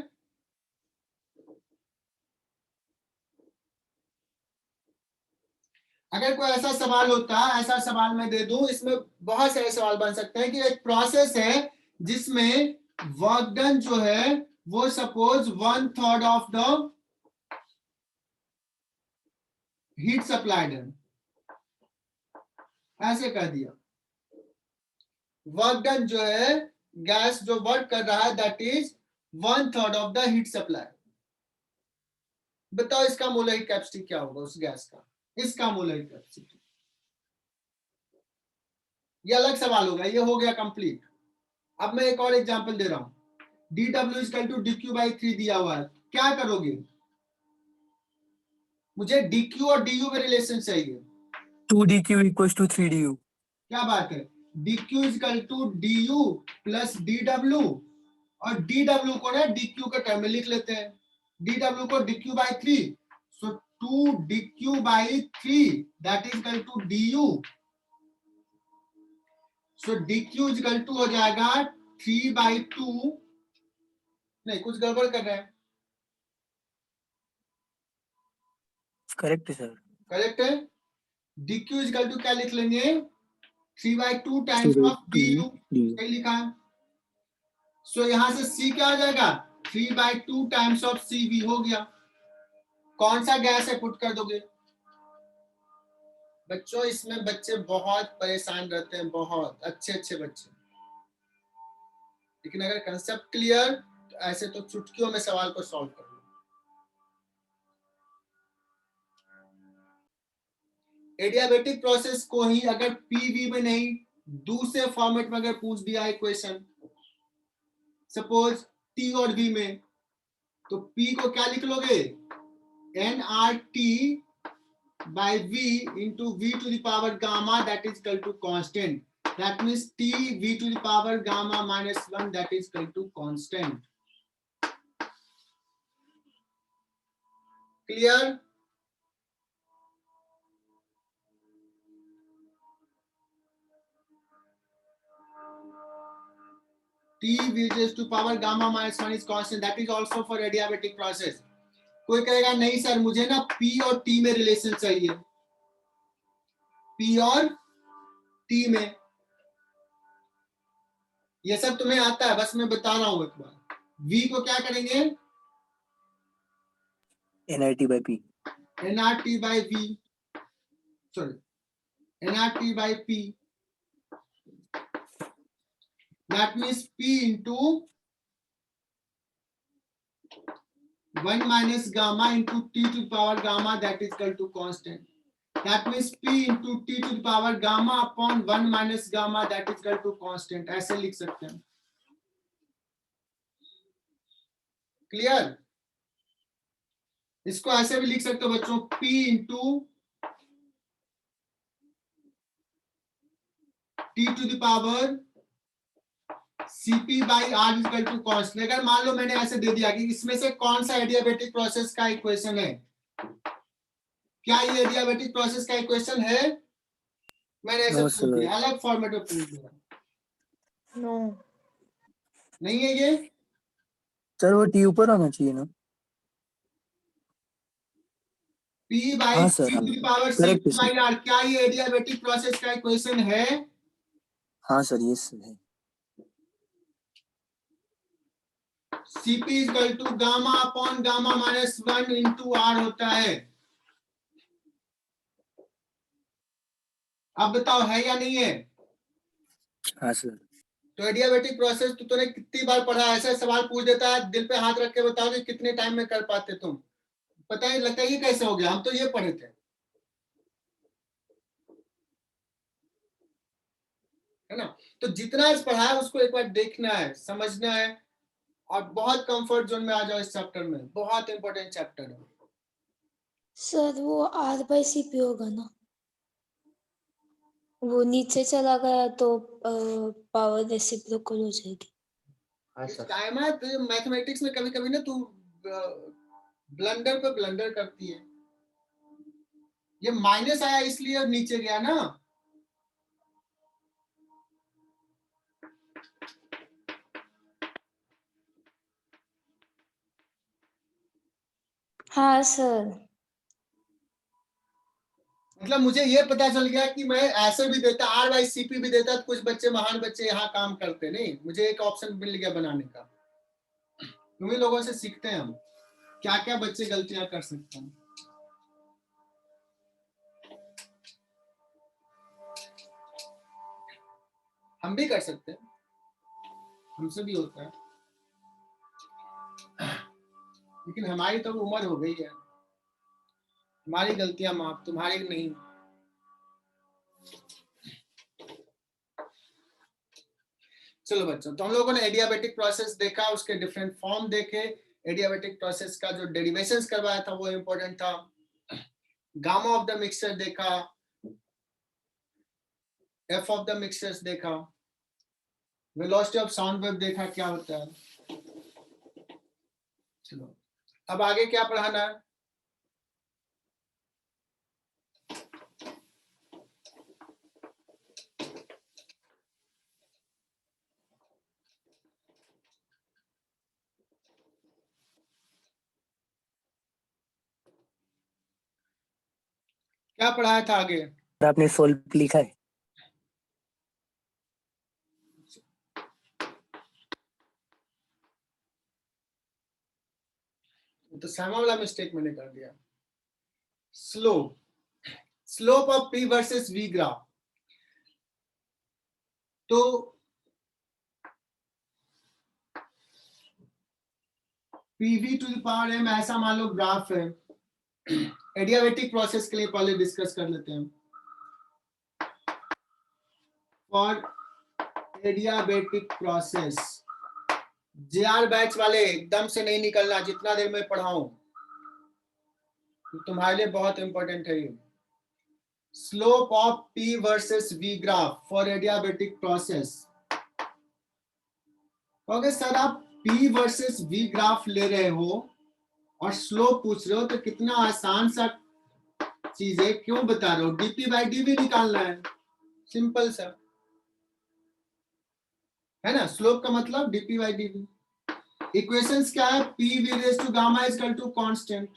अगर कोई ऐसा सवाल होता है, ऐसा सवाल मैं दे दूं, इसमें बहुत सारे सवाल बन सकते हैं कि एक प्रोसेस है जिसमें वर्क डन जो है वो suppose 1/3 of the heat supplied है, ऐसे कह दिया। वर्क डन जो है, गैस जो वर्क कर रहा है that is 1/3 of the heat supply. बताओ इसका मोलर हीट कैपेसिटी क्या होगा उस गैस का, इसका मोलर हीट कैपेसिटी। ये अलग सवाल होगा, ये हो गया कंप्लीट। अब मैं एक और एग्जांपल दे रहा हूं। dw इक्वल टू dq/3 दिया हुआ है, क्या करोगे? मुझे dq और du में रिलेशन चाहिए। 2dq equals to 3du। क्या बात है? dq equal to du plus dw, और dw को ना dq के टर्म में लिख लेते हैं, dw को dq/3, so 2dq/3 that is equal to du। So dq is equal to हो जाएगा 3/2। नहीं, कुछ गड़बड़ कर रहे हैं। करेक्ट है सर। करेक्ट है। dq इज इक्वल टू क्या लिख लेंगे? 3/2 टाइम्स ऑफ du। सही लिखा है। सो यहां से c क्या आ जाएगा? 3/2 टाइम्स ऑफ cv हो गया। कौन सा गैस है पुट कर दोगे? बच्चों इसमें बच्चे बहुत परेशान रहते हैं, बहुत अच्छे अच्छे बच्चे। लेकिन अगर कंसेप्ट क्लियर तो ऐसे तो चुटकियों में सवाल को सॉल्व कर लो। एडियाबेटिक प्रोसेस को ही अगर पीवी में नहीं दूसरे फॉर्मेट में अगर पूछ दिया है क्वेश्चन, सपोज टी और वी में, तो पी को क्या लिख लोगे? nRT by V into V to the power gamma, that is equal to constant. That means T V to the power gamma minus 1, that is equal to constant. Clear? T V raised to power gamma minus 1 is constant. That is also for adiabatic process. कोई कहेगा नहीं sir मुझे ना P और T में relation चाहिए, P और T में। ये सब तुम्हें आता है, बस मैं बता रहा हूं एक बार। V को क्या करेंगे? NRT by P. nRT by V, sorry, nRT by P. That means P into 1 minus gamma into T to the power gamma, that is equal to constant. That means P into T to the power gamma upon 1 minus gamma, that is equal to constant. ऐसे लिख सकते हैं. Clear? इसको ऐसे भी लिख सकते हो बच्चों, P into T to the power Cp by R is equal to constant. अगर मान लो मैंने ऐसे दे दिया कि इसमें से कौन सा एडियाबेटिक प्रोसेस का इक्वेशन है, क्या ये एडियाबेटिक प्रोसेस का इक्वेशन है? मैंने ऐसे पूछ दिया, अलग फॉर्मेट में पूछ दिया. No. नहीं है ये? सर वो T ऊपर आना चाहिए ना. P by हाँ, T sir, to the power correct, Cp by sir. R, क्या ये एडियाबेटिक प्रोसेस का इक्वेशन है? हाँ सर, ये सर है. Cp is equal to gamma upon gamma minus 1 into R होता है. अब बताओ है या नहीं है? हाँ सर. तो एडियाबेटिक प्रोसेस तो तूने कितनी बार पढ़ा? ऐसा सवाल पूछ देता है, दिल पे हाथ रख के बताओ कि कितने टाइम में कर पाते तुम? पता ही लगता है ये कैसे हो गया, हम तो ये पढ़े थे, है ना? तो जितना इस पढ़ा है उसको एक बार देखना है, समझना है, और बहुत कंफर्ट जोन में आ जाओ इस चैप्टर में. बहुत इंपॉर्टेंट चैप्टर है. सर वो R by CP होगा ना, वो नीचे चला गया तो पावर रेसिप्रोकल हो जाएगी. हाँ सर. टाइम है तो मैथमेटिक्स में कभी कभी ना तू ब्लंडर पे ब्लंडर करती है. ये माइनस आया इसलिए और नीचे गया ना. हाँ सर. मतलब मुझे ये पता चल गया कि मैं ऐसे भी देता, R by CP भी देता, तो कुछ बच्चे, महान बच्चे यहाँ काम करते नहीं. मुझे एक ऑप्शन मिल गया बनाने का. तुम्ही लोगों से सीखते हैं हम क्या क्या बच्चे गलतियां कर सकते हैं. हम भी कर सकते हैं, हमसे भी होता है, लेकिन हमारी तो उम्र हो गई है. हमारी गलतियां माफ, तुम्हारी नहीं. चलो बच्चों, तो हम लोगों ने एडियाबेटिक प्रोसेस देखा, उसके डिफरेंट फॉर्म देखे, एडियाबेटिक प्रोसेस का जो डेरिवेशंस करवाया था वो इंपॉर्टेंट था, गामा ऑफ द मिक्सचर देखा, एफ ऑफ द मिक्सचर्स देखा, वेलोसिटी ऑफ साउंड वेव देखा क्या होता है. चलो अब आगे क्या पढ़ाना है? क्या पढ़ाया था आगे? आपने सोल्व लिखा है? तो सामा वाला मिस्टेक मैंने कर दिया. Slope of P versus V graph. तो PV to the power M ऐसा मान लो ग्राफ है. एडियाबेटिक प्रोसेस के लिए पहले डिस्कस कर लेते हैं. For adiabatic process, JR batch वाले एकदम से नहीं निकलना, जितना देर में पढ़ाऊं तो तुम्हारे लिए बहुत इंपॉर्टेंट है ये. Slope of P versus V graph for adiabatic process. अगर सर आप P वर्सेस V ग्राफ ले रहे हो और स्लोप पूछ रहे हो तो कितना आसान सा चीज है, क्यों बता रहे हो? dP by dV निकालना है, सिंपल सा, है ना? स्लोप का मतलब dP by dV. इक्वेशंस क्या है? PV raised to gamma is equal to constant.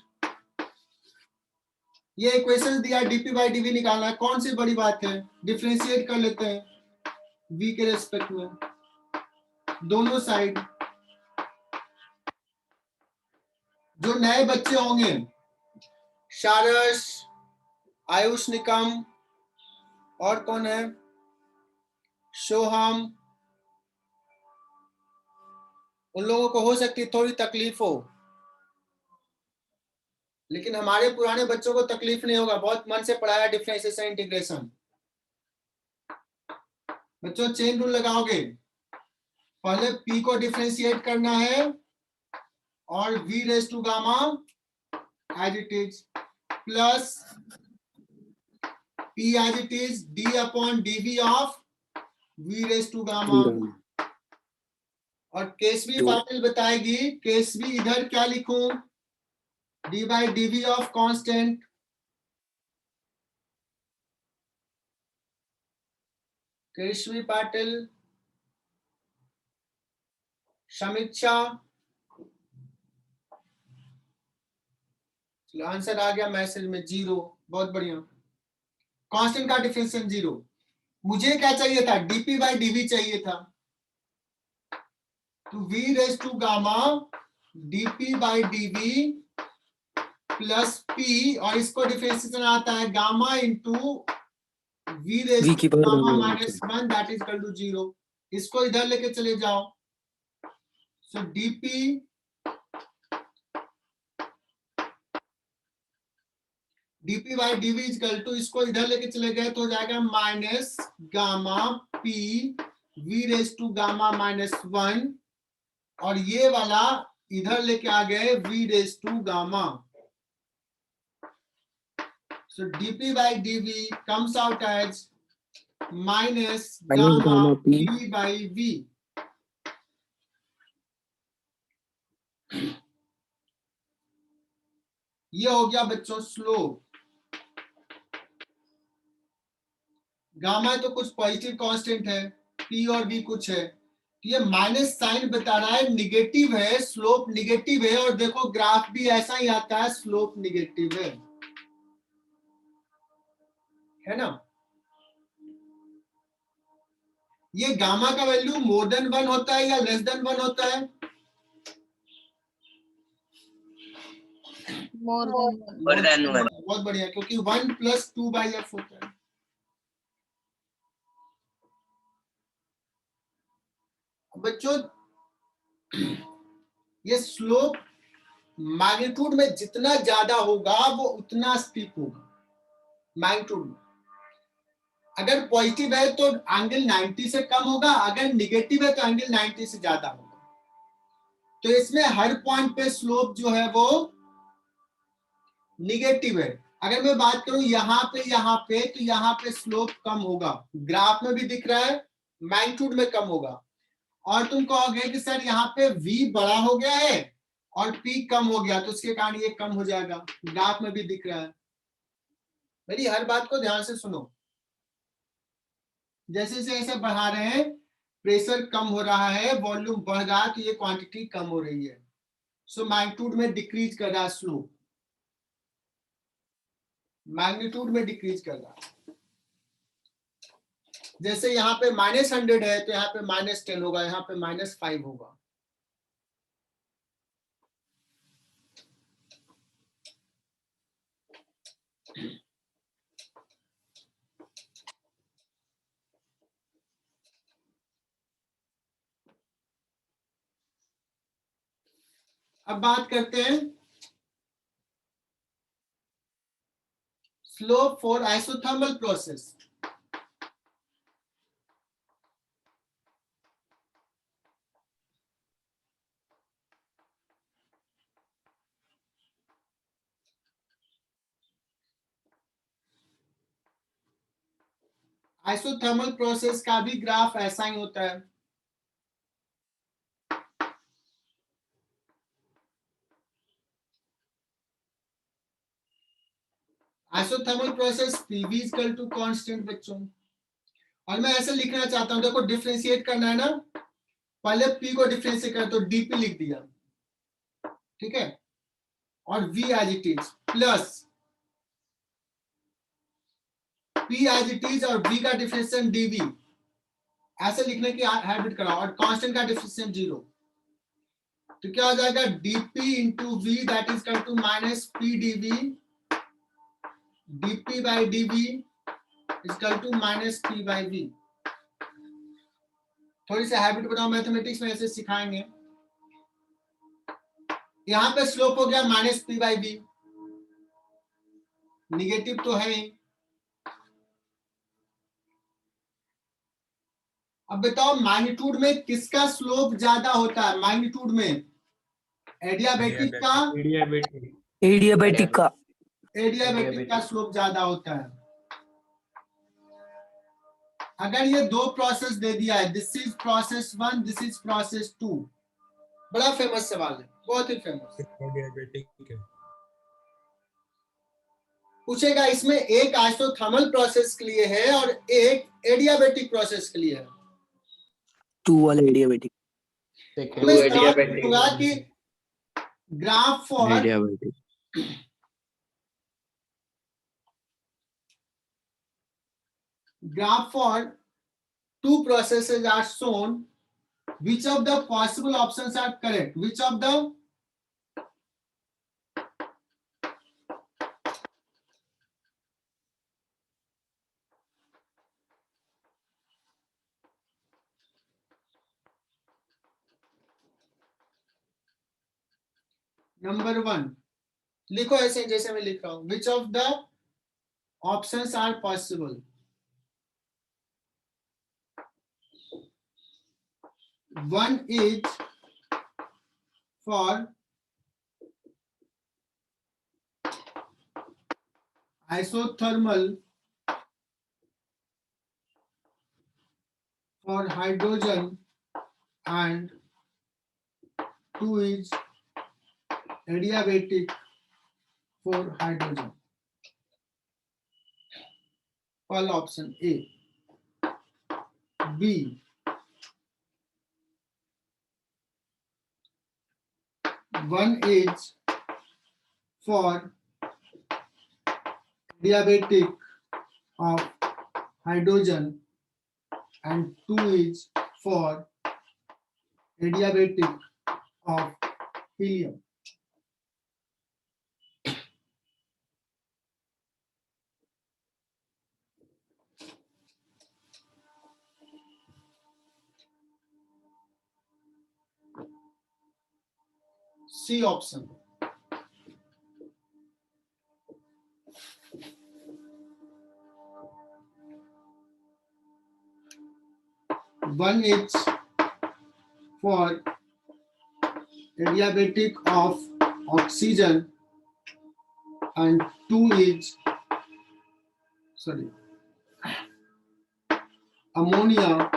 ये इक्वेशंस दिया, dP by dV निकालना है. कौन सी बड़ी बात है? डिफरेंशिएट कर लेते हैं V के रेस्पेक्ट में दोनों साइड. जो नए बच्चे होंगे शारस, आयुष निकम, और कौन है, सोहम। उन लोगों को हो सकती है थोड़ी तकलीफ हो, लेकिन हमारे पुराने बच्चों को तकलीफ नहीं होगा, बहुत मन से पढ़ाया डिफरेंशिएशन इंटीग्रेशन। बच्चों चेन रूल लगाओगे, पहले p को डिफरेंशिएट करना है और v raise to gamma as it is plus p as it is d upon dv of v raise to gamma. और केसवी पाटिल बताएगी, केसवी इधर क्या लिखूं, d by dv of constant. Keshavi Patil, Samiksha, answer आ गया मैसेज में 0। बहुत बढ़िया, कांस्टेंट का डिफरेंशिएशन 0। मुझे क्या चाहिए था, dp बाई dv चाहिए था, तो v raise to gamma dp by dv plus p, और इसको डिफरेंशिएशन आता है gamma into v raise V की टू पावर गामा में minus 1 that is equal to 0। इसको इधर लेके चले जाओ, so dp dp by dv is equal to, इसको इधर लेके चले गए तो हो जाएगा minus gamma p v raise to gamma minus 1, और ये वाला इधर लेके आ गए v raise to gamma. So dp by dv comes out as minus gamma gamma p p by v। ये हो गया बच्चों स्लोप। गामा तो कुछ पॉजिटिव कांस्टेंट है, p और v कुछ है, ये माइनस साइन बता रहा है, निगेटिव है, स्लोप निगेटिव है, और देखो ग्राफ भी ऐसा ही आता है, स्लोप निगेटिव है ना। ये गामा का वैल्यू मोर देन 1 होता है या लेस देन 1 होता है, More than one. More than 1. बहुत बढ़िया, क्योंकि 1 प्लस 2 बाई एफ होता है। बच्चों ये स्लोप मैग्नीट्यूड में जितना ज्यादा होगा वो उतना स्टीप होगा मैग्नीट्यूड में। अगर पॉजिटिव है तो एंगल 90 से कम होगा, अगर निगेटिव है तो एंगल 90 से ज्यादा होगा। तो इसमें हर पॉइंट पे स्लोप जो है वो निगेटिव है। अगर मैं बात करूं यहाँ पे तो यहाँ पे स्लोप कम होगा, ग्राफ में भी दिख रहा है, मैग्नीट्यूड में कम होगा। और तुम कहोगे कि सर यहाँ पे v बड़ा हो गया है और p कम हो गया, तो उसके कारण ये कम हो जाएगा, ग्राफ में भी दिख रहा है। मेरी हर बात को ध्यान से सुनो, जैसे जैसे ऐसे बढ़ा रहे हैं, प्रेशर कम हो रहा है, वॉल्यूम बढ़ रहा है, तो ये क्वांटिटी कम हो रही है। सो मैग्नीट्यूड में डिक्रीज कर रहा है स्लोप, मैग्नीट्यूड में डिक्रीज कर रहा है। जैसे यहाँ पे -100 है तो यहाँ पे -10 होगा, यहाँ पे -5 होगा। अब बात करते हैं slope for isothermal process. Isothermal process का भी ग्राफ ऐसा ही होता है। Isothermal process PV equal to constant बच्चों, और मैं ऐसे लिखना चाहता हूं, देखो डिफरेंशिएट करना है ना, पहले P को डिफरेंशिएट कर तो dP लिख दिया, ठीक है, और V as it is plus P as it is और V का डिफरेंशिएशन dV, ऐसे लिखने की हैबिट कराओ, और कांस्टेंट का डिफरेंशिएशन 0, तो क्या हो जाएगा dP into V that is equal to -P dV dp by dv is equal to minus p by v। थोड़ी सी हैबिट बनाओ, मैथमेटिक्स में ऐसे सिखाएंगे। यहां पे स्लोप हो गया minus P by B, negative तो है ही। अब बताओ मैग्नीट्यूड में किसका स्लोप ज्यादा होता है? मैग्नीट्यूड में एडियाबेटिक का, एडियाबेटिक का। एडियाबेटिक का स्लोप ज्यादा होता है। अगर ये दो प्रोसेस दे दिया है, this is process 1, this is process 2, बड़ा फेमस सवाल है, बहुत ही फेमस। पूछेगा इसमें एक आइसोथर्मल प्रोसेस के लिए है और एक एडियाबेटिक प्रोसेस के लिए है। 2 वाला एडियाबेटिक। मैं सवाल पूछूंगा कि graph for graph for two processes are shown, which of the possible options are correct? Which of the number 1 लिखो ऐसे जैसे मैं लिख रहा हूं, which of the options are possible? One is for isothermal for hydrogen and 2 is adiabatic for hydrogen. All option A. B. One is for adiabatic of hydrogen and 2 is for adiabatic of helium. C option. One is for adiabatic of oxygen and 2 is ammonia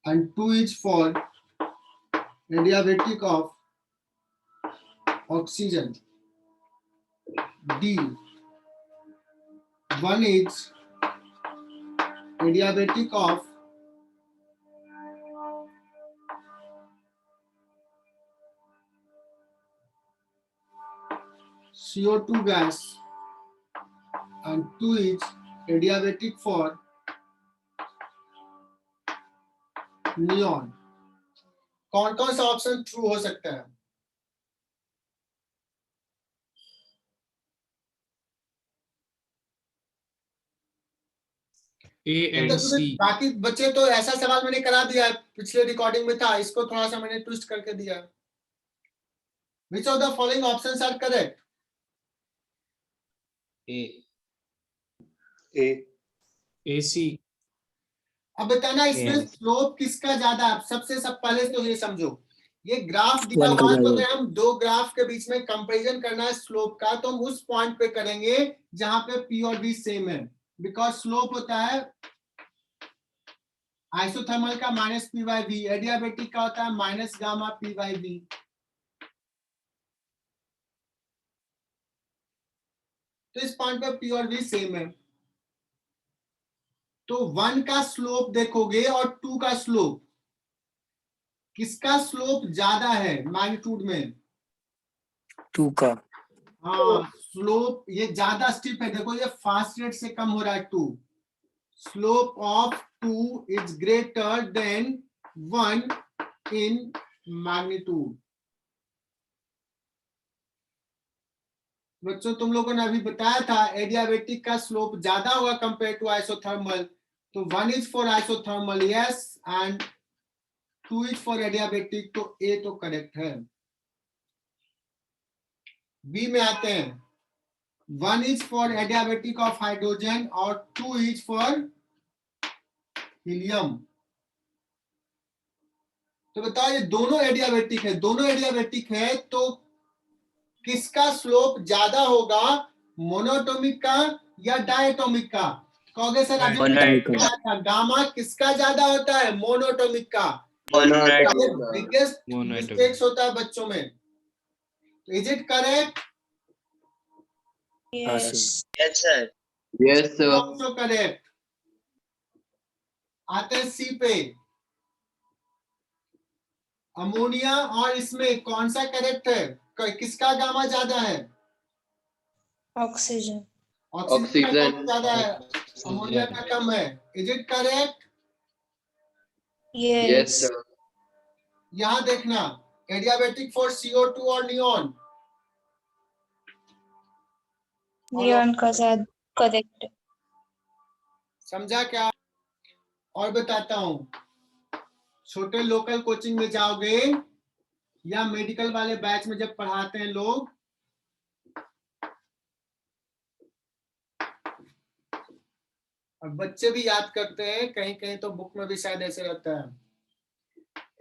and 2 is for adiabatic of oxygen. D. One is adiabatic of CO2 gas and 2 is adiabatic for neon. कौन कौन सा option true हो सकता है? A and C. बाकी बच्चे तो ऐसा सवाल मैंने करा दिया है, पिछले रिकॉर्डिंग में था, इसको थोड़ा सा मैंने ट्विस्ट करके दिया। Which of the following options are correct? AC. अब बताना इसमें स्लोप किसका ज्यादा है। सबसे पहले तो ये समझो, ये ग्राफ दिया हुआ है, तो अगर हम दो ग्राफ के बीच में कंपैरिजन करना है स्लोप का, तो हम उस पॉइंट पे करेंगे जहां पे P और V सेम है। बिकॉज स्लोप होता है आइसोथर्मल का minus P by V, adiabatic का होता है minus gamma P by V. तो इस पॉइंट पे P और V सेम है, तो 1 का स्लोप देखोगे और 2 का स्लोप, किसका स्लोप ज्यादा है मैग्नीट्यूड में? 2 का। हाँ, स्लोप ये ज्यादा स्टीप है, देखो ये फास्ट रेट से कम हो रहा है 2। Slope of 2 is greater than 1 in magnitude. बच्चों तुम लोगों ने अभी बताया था एडियाबेटिक का स्लोप ज्यादा होगा कंपेयर टू आइसोथर्मल, तो 1 is for isothermal yes and 2 is for adiabatic, तो ए तो करेक्ट है। बी में आते हैं, 1 is for adiabatic of hydrogen और 2 इज फॉर हीलियम। तो बताओ ये दोनों एडियाबेटिक है, दोनों एडियाबेटिक है, तो किसका स्लोप ज्यादा होगा, मोनोटोमिक का या डायटोमिक का? कहोगे सर अभी गामा किसका ज्यादा होता है, मोनोटोमिक का। बिगेस्ट मिस्टेक्स होता है बच्चों में। Is it correct? Yes. Yes, sir. Also correct. आते हैं सी पे, अमोनिया और इसमें कौन सा करेक्ट है, किसका गामा ज्यादा है? Oxygen. ऑक्सीजन का Oxygen. ज्यादा है, अमोनिया का कम है। Is it correct? Yes. Yes, sir. यहां देखना, एडियाबेटिक फॉर CO2 और नियॉन, Neon का साथ correct. समझा क्या? और बताता हूं, छोटे लोकल कोचिंग में जाओगे या मेडिकल वाले बैच में जब पढ़ाते हैं लोग, और बच्चे भी याद करते हैं, कहीं कहीं तो बुक में भी शायद ऐसे रहता है,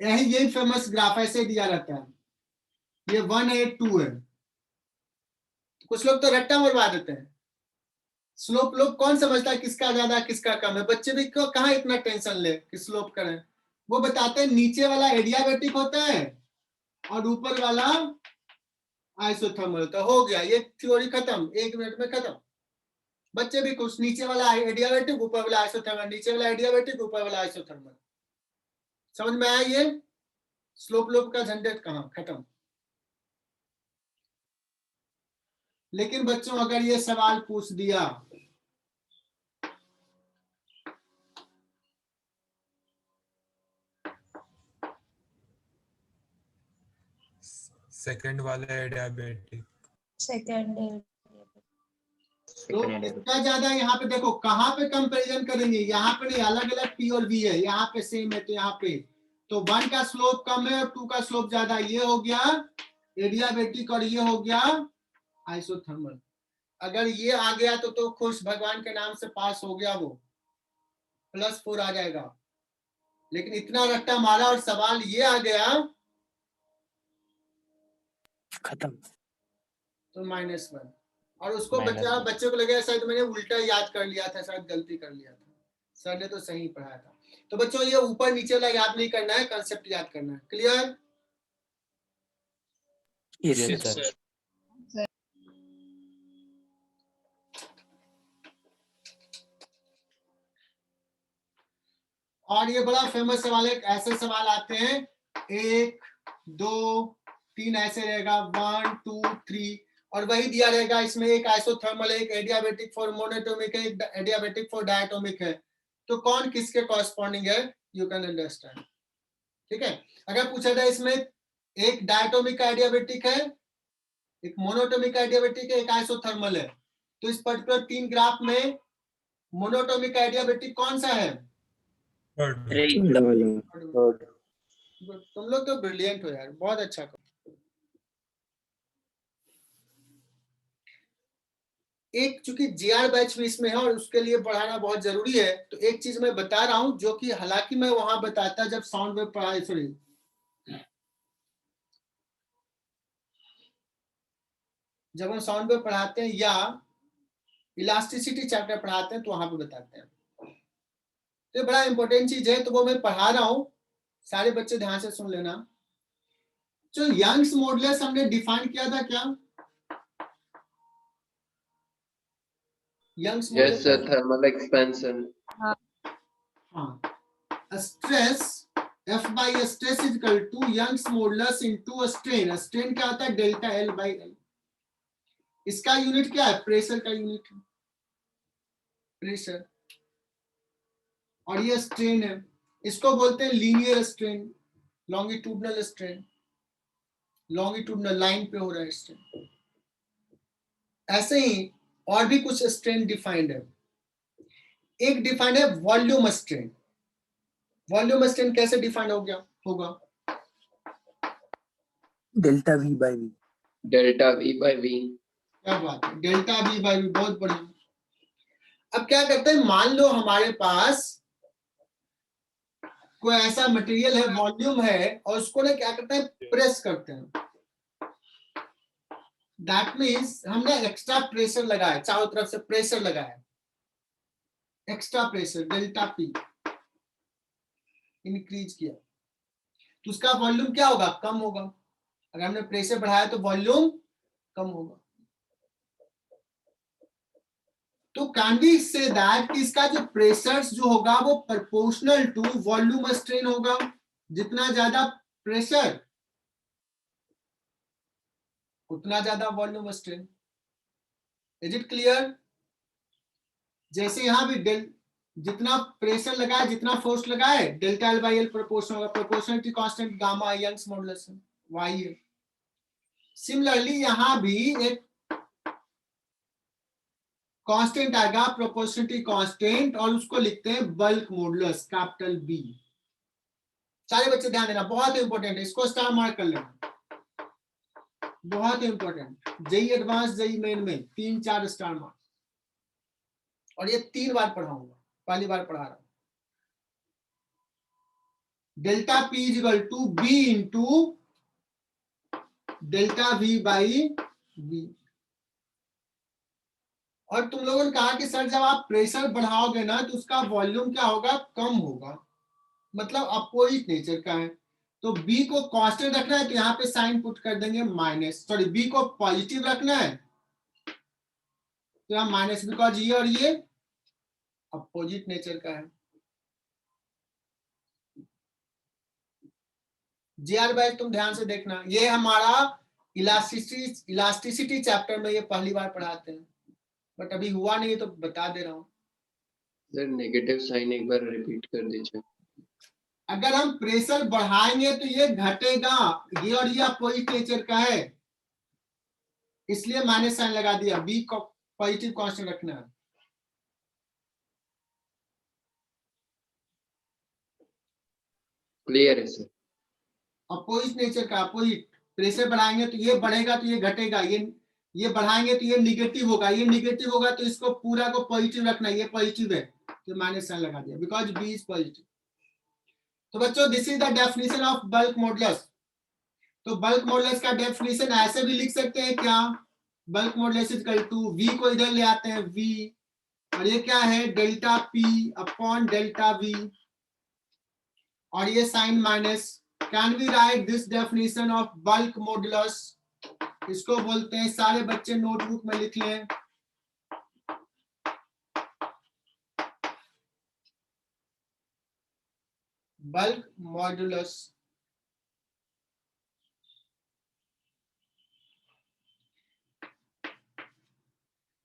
यही फेमस ग्राफ ऐसे दिया रहता है, ये 1 है 2 है, कुछ लोग तो रट्टा मरवा देते हैं। स्लोप लोग कौन समझता है किसका ज्यादा किसका कम है, बच्चे भी क्यों कहाँ इतना टेंशन ले कि स्लोप करें। वो बताते हैं नीचे वाला एडियाबेटिक होता है और ऊपर वाला आइसोथर्मल होता है। हो गया, ये थ्योरी खत्म, 1 मिनट में खत्म। बच्चे भी कुछ, नीचे वाला एडियाबेटिक ऊपर वाला आइसोथर्मल, नीचे वाला एडियाबेटिक ऊपर वाला आइसोथर्मल। समझ में आया? ये स्लोप लोप का झंझट कहाँ, खत्म। लेकिन बच्चों अगर ये सवाल पूछ दिया, सेकंड वाला है डायबिटिक, Second. तो इसका ज्यादा, यहाँ पे देखो कहाँ पे कंपैरिजन करेंगे, यहाँ पे नहीं, अलग अलग P और V है, यहाँ पे सेम है, तो यहाँ पे तो 1 का स्लोप कम है और 2 का स्लोप ज्यादा। ये हो गया एडियाबेटिक और ये हो गया आइसोथर्मल। अगर ये आ गया तो खुश, भगवान के नाम से पास हो गया, वो +4 आ जाएगा। लेकिन इतना रट्टा मारा और सवाल ये आ गया खत्म। तो -1। और उसको बच्चे को लगे शायद मैंने उल्टा याद कर लिया था, शायद गलती कर लिया था, सर ने तो सही पढ़ाया था। तो बच्चों ये ऊपर नीचे वाला याद नहीं करना है, कंसेप्ट याद करना है। क्लियर? Yes sir. और ये बड़ा फेमस सवाल है, ऐसे सवाल आते हैं 1 2 3 ऐसे रहेगा, 1 2 3 और वही दिया रहेगा। इसमें एक आइसोथर्मल है, एक एडियाबेटिक फॉर मोनोटोमिक है, एक एडियाबेटिक फॉर डायटोमिक है। तो कौन किसके कॉरस्पॉन्डिंग है, यू कैन अंडरस्टैंड। ठीक है, अगर पूछा जाए इसमें एक डायटोमिक का एडियाबेटिक है, एक मोनोटोमिक का एडियाबेटिक है, एक आइसोथर्मल है, तो इस पर्टिकुलर 3 ग्राफ में मोनोटोमिक का एडियाबेटिक कौन सा है? तुम लोग तो ब्रिलियंट हो यार, बहुत अच्छा करो। एक चूंकि जीआर बैच में इसमें है और उसके लिए बढ़ाना बहुत जरूरी है, तो एक चीज मैं बता रहा हूं जो कि हालांकि मैं वहां बताता जब साउंड वेव पढ़ाई, सॉरी जब हम साउंड वेव पढ़ाते हैं या इलास्टिसिटी चैप्टर पढ़ाते हैं तो वहां पे बताते हैं। तो बड़ा इंपॉर्टेंट चीज है, तो वो मैं पढ़ा रहा हूं, सारे बच्चे ध्यान से सुन लेना। जो यंग्स मॉडुलस हमने डिफाइन किया था क्या? Young's Yes, sir. Thermal expansion. Stress F by stress is equal to Young's modulus into strain। Strain क्या होता है? Delta L by L। इसका यूनिट क्या है? प्रेशर का यूनिट है, प्रेशर। और ये स्ट्रेन है, इसको बोलते हैं linear strain, longitudinal strain, longitudinal line पे हो रहा है स्ट्रेन। ऐसे ही और भी कुछ स्ट्रेन डिफाइंड है। एक डिफाइंड है वॉल्यूम स्ट्रेन। वॉल्यूम स्ट्रेन कैसे डिफाइंड हो गया होगा? Delta V by V. Delta V by V. क्या बात है, डेल्टा वी बाई वी, बहुत बढ़िया। अब क्या करते हैं, मान लो हमारे पास कोई ऐसा मटेरियल है, वॉल्यूम है, और उसको ना क्या करते हैं, प्रेस करते हैं। दैट मीन्स हमने एक्स्ट्रा प्रेशर लगाया, चारों तरफ से प्रेशर लगाया, extra pressure delta P increase किया, तो उसका वॉल्यूम क्या होगा, कम होगा। अगर हमने प्रेशर बढ़ाया तो वॉल्यूम कम होगा। तो कैन वी से दैट कि इसका जो प्रेशर जो होगा वो प्रोपोर्शनल टू वॉल्यूम स्ट्रेन होगा। जितना ज्यादा प्रेशर उतना ज्यादा volume strain. Is it clear? जैसे यहां भी जितना प्रेशर लगाए, जितना फोर्स लगाए, delta L by L proportional होगा। Proportionality constant gamma Young's modulus Y है। सिमिलरली यहां भी एक कांस्टेंट आएगा, प्रोपोर्शनलिटी कांस्टेंट, और उसको लिखते हैं बल्क मॉडुलस कैपिटल बी। सारे बच्चे ध्यान देना, बहुत इंपॉर्टेंट है, इसको स्टार मार्क कर लेना, बहुत important. JEE advance, JEE main में 3-4 स्टार मार्क। और ये 3 बार पढ़ाऊंगा, पहली बार पढ़ा रहा हूं। Delta P is equal to B into delta V by V. और तुम लोगों ने कहा कि सर जब आप प्रेशर बढ़ाओगे ना तो उसका वॉल्यूम क्या होगा, कम होगा, मतलब अपोजिट नेचर का है। तो बी को कांस्टेंट रखना है तो यहाँ पे साइन पुट कर देंगे माइनस, सॉरी बी को पॉजिटिव रखना है तो यहाँ माइनस, बिकॉज ये और ये अपोजिट नेचर का है। जीआर बैच तुम ध्यान से देखना, ये हमारा इलास्टिसिटी चैप्टर में ये पहली बार पढ़ाते हैं, बट अभी हुआ नहीं तो बता दे रहा हूँ। सर नेगेटिव साइन एक बार रिपीट कर दीजिए। अगर हम प्रेशर बढ़ाएंगे तो ये घटेगा, ये और ये अपोजिट नेचर का है, इसलिए माइनस साइन लगा दिया। बी को पॉजिटिव कांस्टेंट रखना है। क्लियर है सर? अपोजिट नेचर का, अपोजिट। प्रेशर बढ़ाएंगे तो ये बढ़ेगा, तो ये घटेगा, ये बढ़ाएंगे तो ये निगेटिव होगा, ये निगेटिव होगा, तो इसको पूरा को पॉजिटिव रखना है, ये पॉजिटिव है तो माइनस साइन लगा दिया, बिकॉज बी इज पॉजिटिव। तो बच्चों this is the definition of bulk modulus. तो बल्क मॉडुलस का डेफिनेशन ऐसे भी लिख सकते हैं क्या, bulk modulus is equal to V को इधर ले आते हैं वी, और ये क्या है delta P upon delta V, और ये sign minus. Can we write this definition of bulk modulus? इसको बोलते हैं, सारे बच्चे नोटबुक में लिख लें, बल्क मॉडुलस।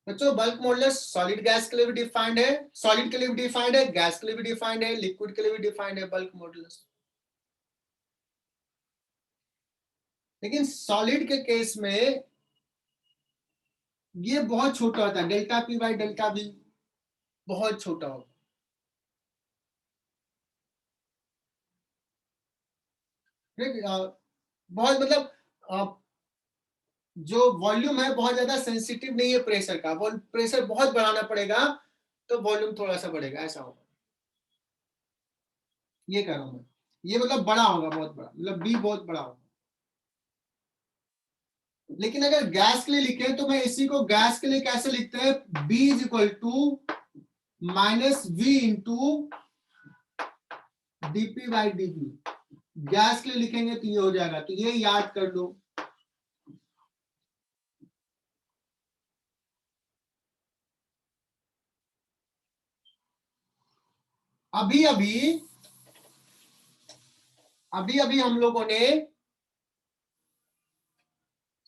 बच्चों बल्क मॉडुलस सॉलिड गैस के लिए भी डिफाइंड है, सॉलिड के लिए भी डिफाइंड है, गैस के लिए भी डिफाइंड है, लिक्विड के लिए भी डिफाइंड है बल्क मॉडुलस। लेकिन सॉलिड के केस में ये बहुत छोटा होता है, delta P by delta we बहुत छोटा होता है। बहुत मतलब जो वॉल्यूम है बहुत ज्यादा सेंसिटिव नहीं है प्रेशर का, वो प्रेशर बहुत बढ़ाना पड़ेगा तो वॉल्यूम थोड़ा सा बढ़ेगा, ऐसा होगा। ये कह रहा हूं मैं, ये मतलब बड़ा होगा, बहुत बड़ा, मतलब बी बहुत बड़ा होगा। लेकिन अगर गैस के लिए लिखे तो मैं इसी को गैस के लिए कैसे लिखते हैं, B is equal to minus V into DP by DV. Gas के लिए लिखेंगे तो ये हो जाएगा, तो ये याद कर लो। अभी अभी हम लोगों ने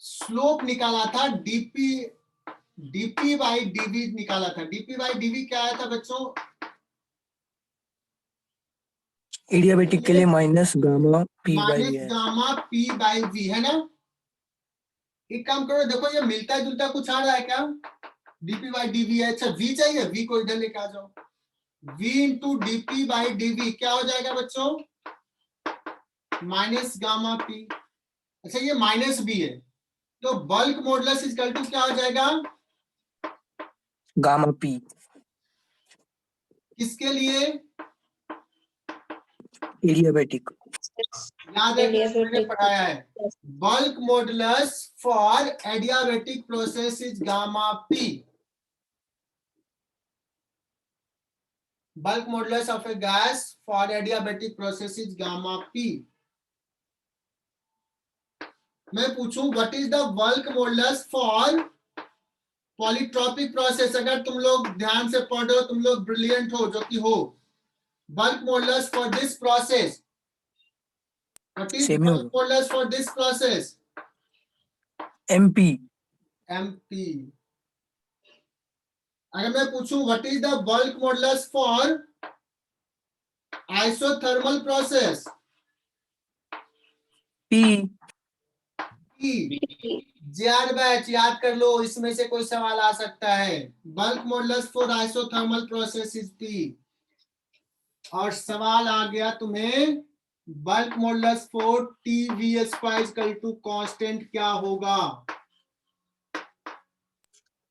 स्लोप निकाला था, डीपी बाई डीवी निकाला था। डीपी बाई डीवी क्या आया था बच्चों, एडियाबेटिक के लिए minus gamma P by V minus है। गामा पी बाई वी है ना। एक काम करो, देखो ये मिलता जुलता कुछ आ रहा है क्या? डीपी बाई डीवी है। अच्छा वी चाहिए, वी को इधर लेके आ जाओ। v into DP by DV क्या हो जाएगा बच्चों? Minus gamma P. अच्छा ये माइनस बी है, तो bulk modulus is equal to क्या हो जाएगा? गामा पी किसके लिए? एडियाबेटिक। याद है मैंने पढ़ाया है, bulk modulus for adiabatic process is gamma P. Bulk modulus of a gas for adiabatic process is gamma p. मैं पूछूं what is the bulk modulus for polytropic process? अगर तुम लोग ध्यान से पढ़ो, तुम लोग ब्रिलियंट हो, जो कि हो, bulk modulus for this process, what is semi bulk modulus for this process? MP. MP. अगर मैं पूछूं what is the bulk modulus for isothermal process? P. GR batch याद कर लो, इसमें से कोई सवाल आ सकता है। Bulk modulus for isothermal process is P. और सवाल आ गया तुम्हें, bulk modulus for TVS equal to constant क्या होगा?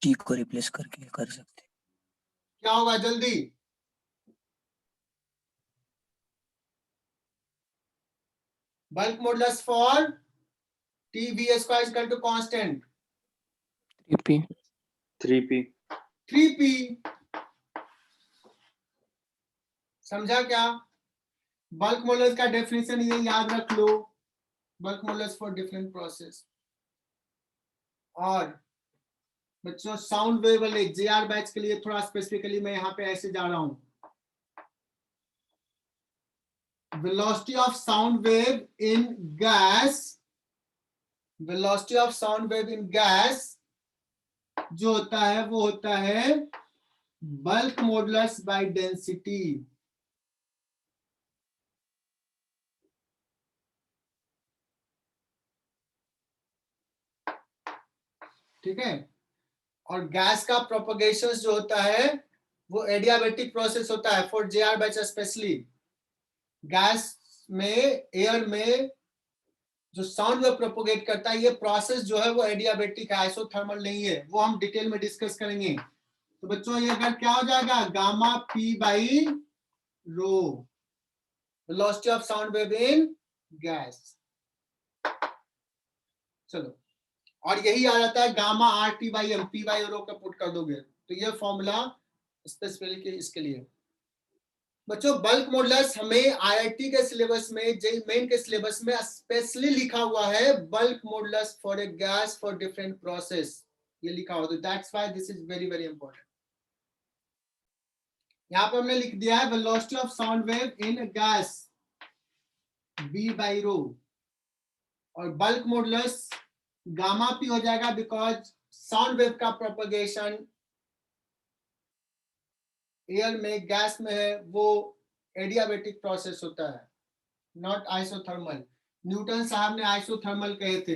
टी को रिप्लेस करके कर सकते। क्या होगा जल्दी? Bulk modulus for TVS equal to constant 3p 3p 3p। समझा क्या? बल्क मॉडुलस का डेफिनेशन ये याद रख लो, bulk modulus for different process. और बच्चों साउंड वेव वाले जेआर बैच के लिए थोड़ा स्पेसिफिकली मैं यहाँ पे ऐसे जा रहा हूं, velocity of sound wave in gas, velocity of sound wave in gas जो होता है वो होता है बल्क मॉडुलस बाय डेंसिटी। ठीक है? और गैस का प्रोपगेशन जो होता है वो एडियाबेटिक प्रोसेस होता है for JR batch specially. Gas में, एयर में जो साउंड वेव प्रोपोगेट करता है, ये प्रोसेस जो है वो एडियाबेटिक है, आइसोथर्मल नहीं है। वो हम डिटेल में डिस्कस करेंगे। तो बच्चों ये अगर क्या हो जाएगा? Gamma P by rho, velocity of sound wave in gas. चलो, और यही आ जाता है gamma R T by M, P by rho का पुट कर दोगे तो ये फॉर्मूला स्पेसिफिकली इसके लिए। बच्चों बल्क मॉडुलस हमें आईआईटी के सिलेबस में, जेईई मेन के सिलेबस में स्पेशली लिखा हुआ है, bulk modulus for a gas for different process, ये लिखा हुआ। तो that's why this is very very important. यहाँ पे हमने लिख दिया है velocity of sound wave in gas B by rho, और बल्क मॉडुलस गामा पी हो जाएगा बिकॉज साउंड वेव का प्रोपगेशन एयर में, गैस में है, वो एडियाबेटिक प्रोसेस होता है, नॉट आइसोथर्मल। न्यूटन साहब ने आइसोथर्मल कहे थे।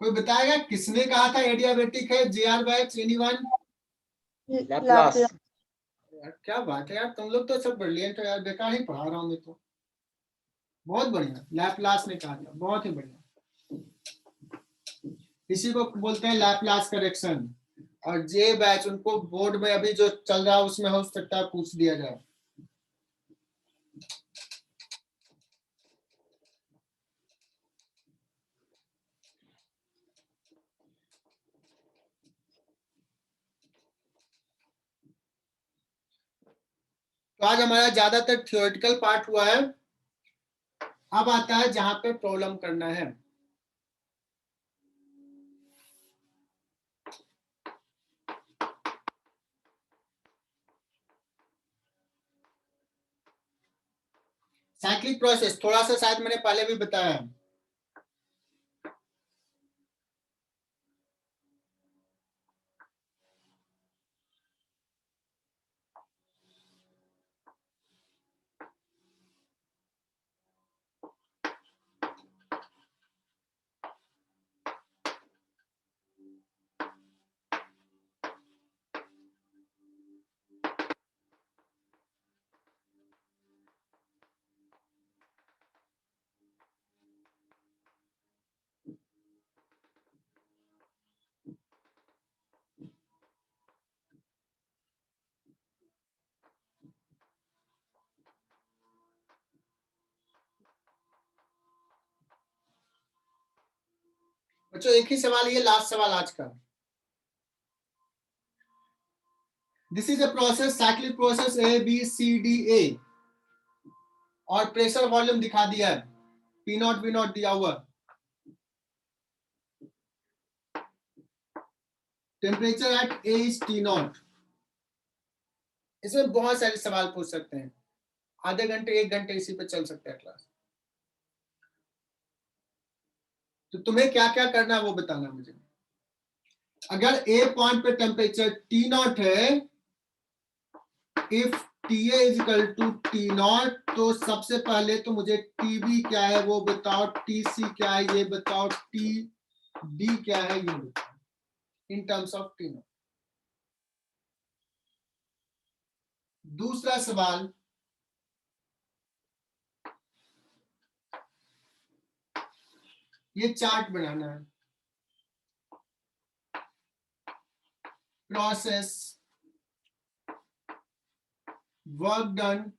कोई बताएगा किसने कहा था एडियाबेटिक है? JR batch, anyone? लैपलास। यार क्या बात है यार, तुम लोग तो सब ब्रिलियंट हो यार, बेकार ही पढ़ा रहा हूं मैं तो। बहुत बढ़िया, लैपलास ने कहा था, बहुत ही बढ़िया। इसी को बोलते हैं लैपलास करेक्शन। और जे बैच, उनको बोर्ड में अभी जो चल रहा है उसमें हो सकता है पूछ दिया जाए। तो आज हमारा ज्यादातर थियोरेटिकल पार्ट हुआ है। अब आता है जहां पे प्रॉब्लम करना है। साइक्लिक प्रोसेस थोड़ा सा शायद मैंने पहले भी बताया है। बच्चों एक ही सवाल, ये लास्ट सवाल आज का। This is a process, cyclic process A B C D A, और प्रेशर वॉल्यूम दिखा दिया है, P0 V0 दिया हुआ, temperature at A is T0। इसमें बहुत सारे सवाल पूछ सकते हैं, आधे घंटे 1 घंटे इसी पे चल सकता है क्लास। तो तुम्हें क्या क्या करना है वो बताना मुझे। अगर A पॉइंट पे टेम्परेचर T0 है, if TA is equal to T0, तो सबसे पहले तो मुझे TB क्या है वो बताओ, TC क्या है ये बताओ, TD क्या है ये बताओ इन टर्म्स ऑफ T0। दूसरा सवाल, ये चार्ट बनाना है, process, work done,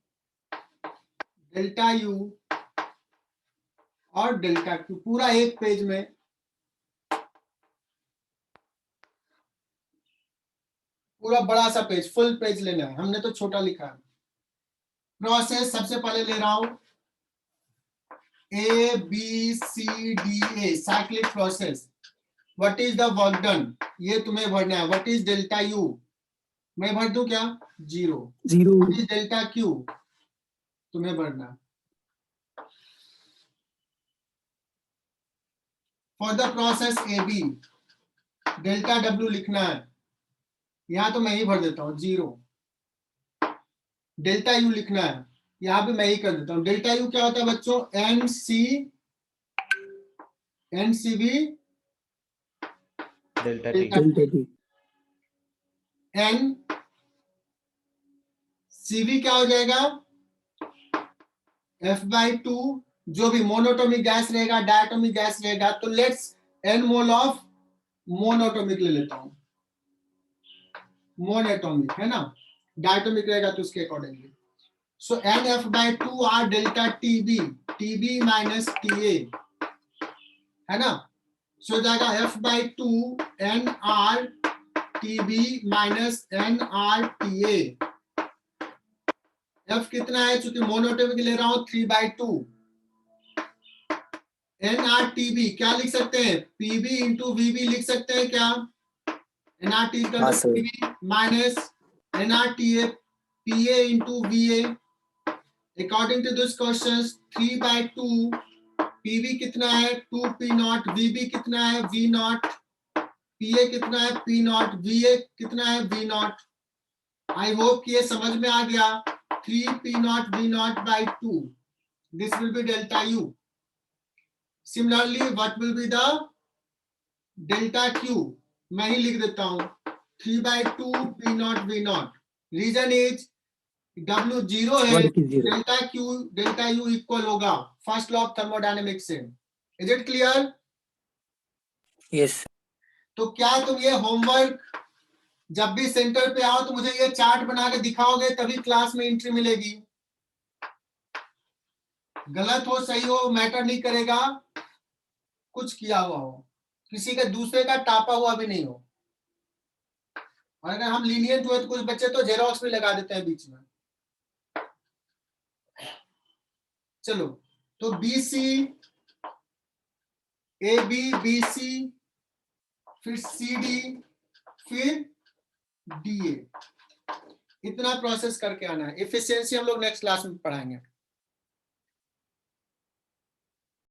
delta U और डेल्टा क्यू, पूरा एक पेज में। पूरा बड़ा सा पेज, फुल पेज लेना है, हमने तो छोटा लिखा है। प्रोसेस सबसे पहले ले रहा हूं, A B C D A, cyclic process. What is the work done, ये तुम्हें भरना है। व्हाट इज डेल्टा यू, मैं भर दूं क्या, 0। 0 व्हाट इज डेल्टा क्यू, तुम्हें भरना। For the process A B, delta W लिखना है, यहां तो मैं ही भर देता हूं 0। डेल्टा यू लिखना है, यहां पे मैं ही कर देता हूं। डेल्टा यू क्या होता है बच्चों, N C B delta delta T. Delta T N C B क्या हो जाएगा, F/2, जो भी मोनोटोमिक गैस रहेगा, डायटोमिक गैस रहेगा, तो let's n mole of monoatomic ले लेता हूं, मोनोटोमिक है ना, डायटोमिक रहेगा तो उसके अकॉर्डिंगली। सो NF/2 R delta TB minus TA, है ना। सो जाएगा F/2 NR TB minus NR TA। F कितना है, चूंकि मोनोटोमिक ले रहा हूं 3/2। NRTB क्या लिख सकते हैं, PB इंटू VB लिख सकते हैं क्या, NRT हाँ sir. PB minus NRTA PA into VA। According to this question 3/2, PB कितना है 2P0, VB कितना है V0, PA कितना है P0, VA कितना है V0। आई होप कि ये समझ में आ गया। 3P0 V0/2, this will be delta U. Similarly, what will be the delta Q? मैं ही लिख देता हूं 3/2 P0 V0। Reason is W 0 है, work is 0। Delta Q delta U equal होगा फर्स्ट लॉ ऑफ थर्मोडायनेमिक्स से। Is it clear? यस। तो क्या तुम ये होमवर्क जब भी सेंटर पे आओ तो मुझे ये चार्ट बना के दिखाओगे, तभी क्लास में एंट्री मिलेगी। गलत हो सही हो मैटर नहीं करेगा, कुछ किया हुआ हो, किसी के दूसरे का टापा हुआ भी नहीं हो। और अगर हम लीनियंट हुए तो कुछ बच्चे तो जेरोक्स भी लगा देते हैं बीच में। चलो, तो BC AB BC फिर CD फिर DA, इतना प्रोसेस करके आना है। एफिशिएंसी हम लोग नेक्स्ट क्लास में पढ़ाएंगे।